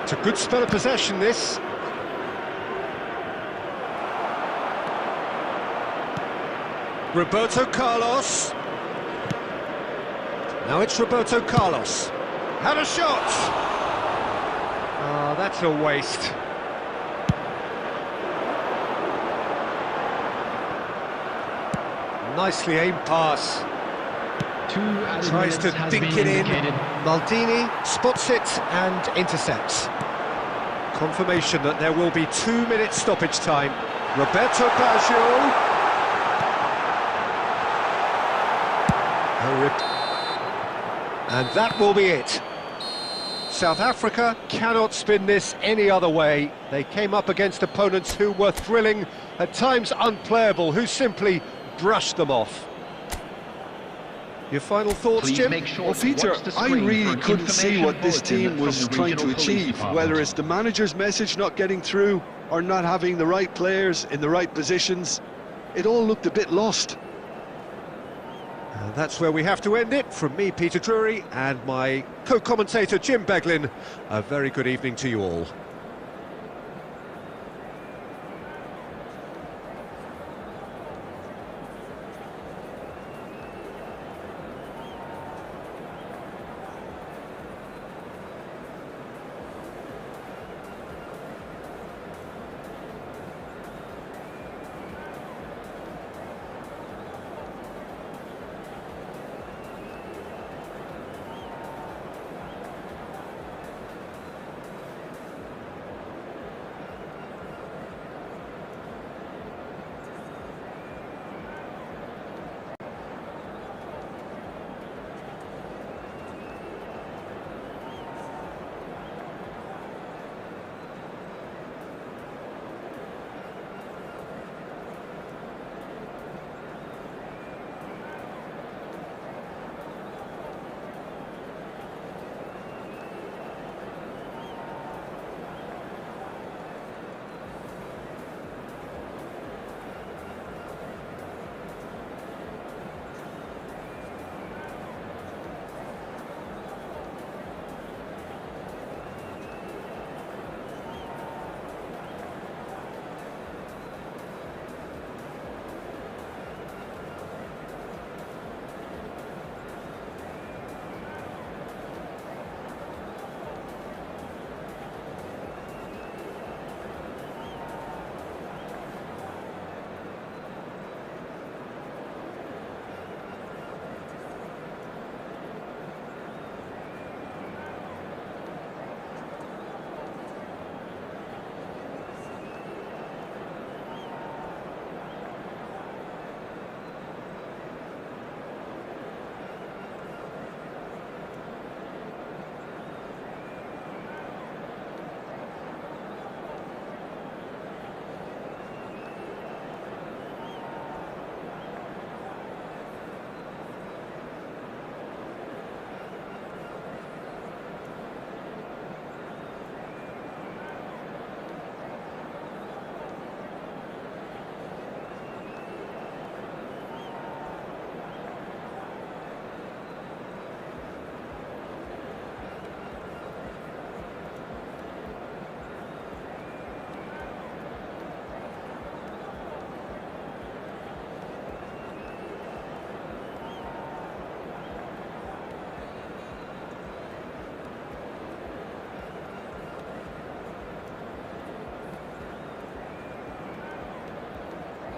It's a good spell of possession, this. Roberto Carlos. Now it's Roberto Carlos. Had a shot! Ah, that's a waste. Nicely aimed pass. 2 added Tries minutes to has dink been it in. indicated. Maldini spots it and intercepts. Confirmation that there will be 2 minutes stoppage time. Roberto Baggio. And that will be it. South Africa cannot spin this any other way. They came up against opponents who were thrilling, at times unplayable, who simply brushed them off. Your final thoughts, Please Jim? make sure Well, to Peter, watch the I screen for really an couldn't see information what this bulletin team from was the trying to regional police achieve, department. whether it's the manager's message not getting through or not having the right players in the right positions. It all looked a bit lost. And that's where we have to end it. From me, Peter Drury, and my co-commentator, Jim Beglin, a very good evening to you all.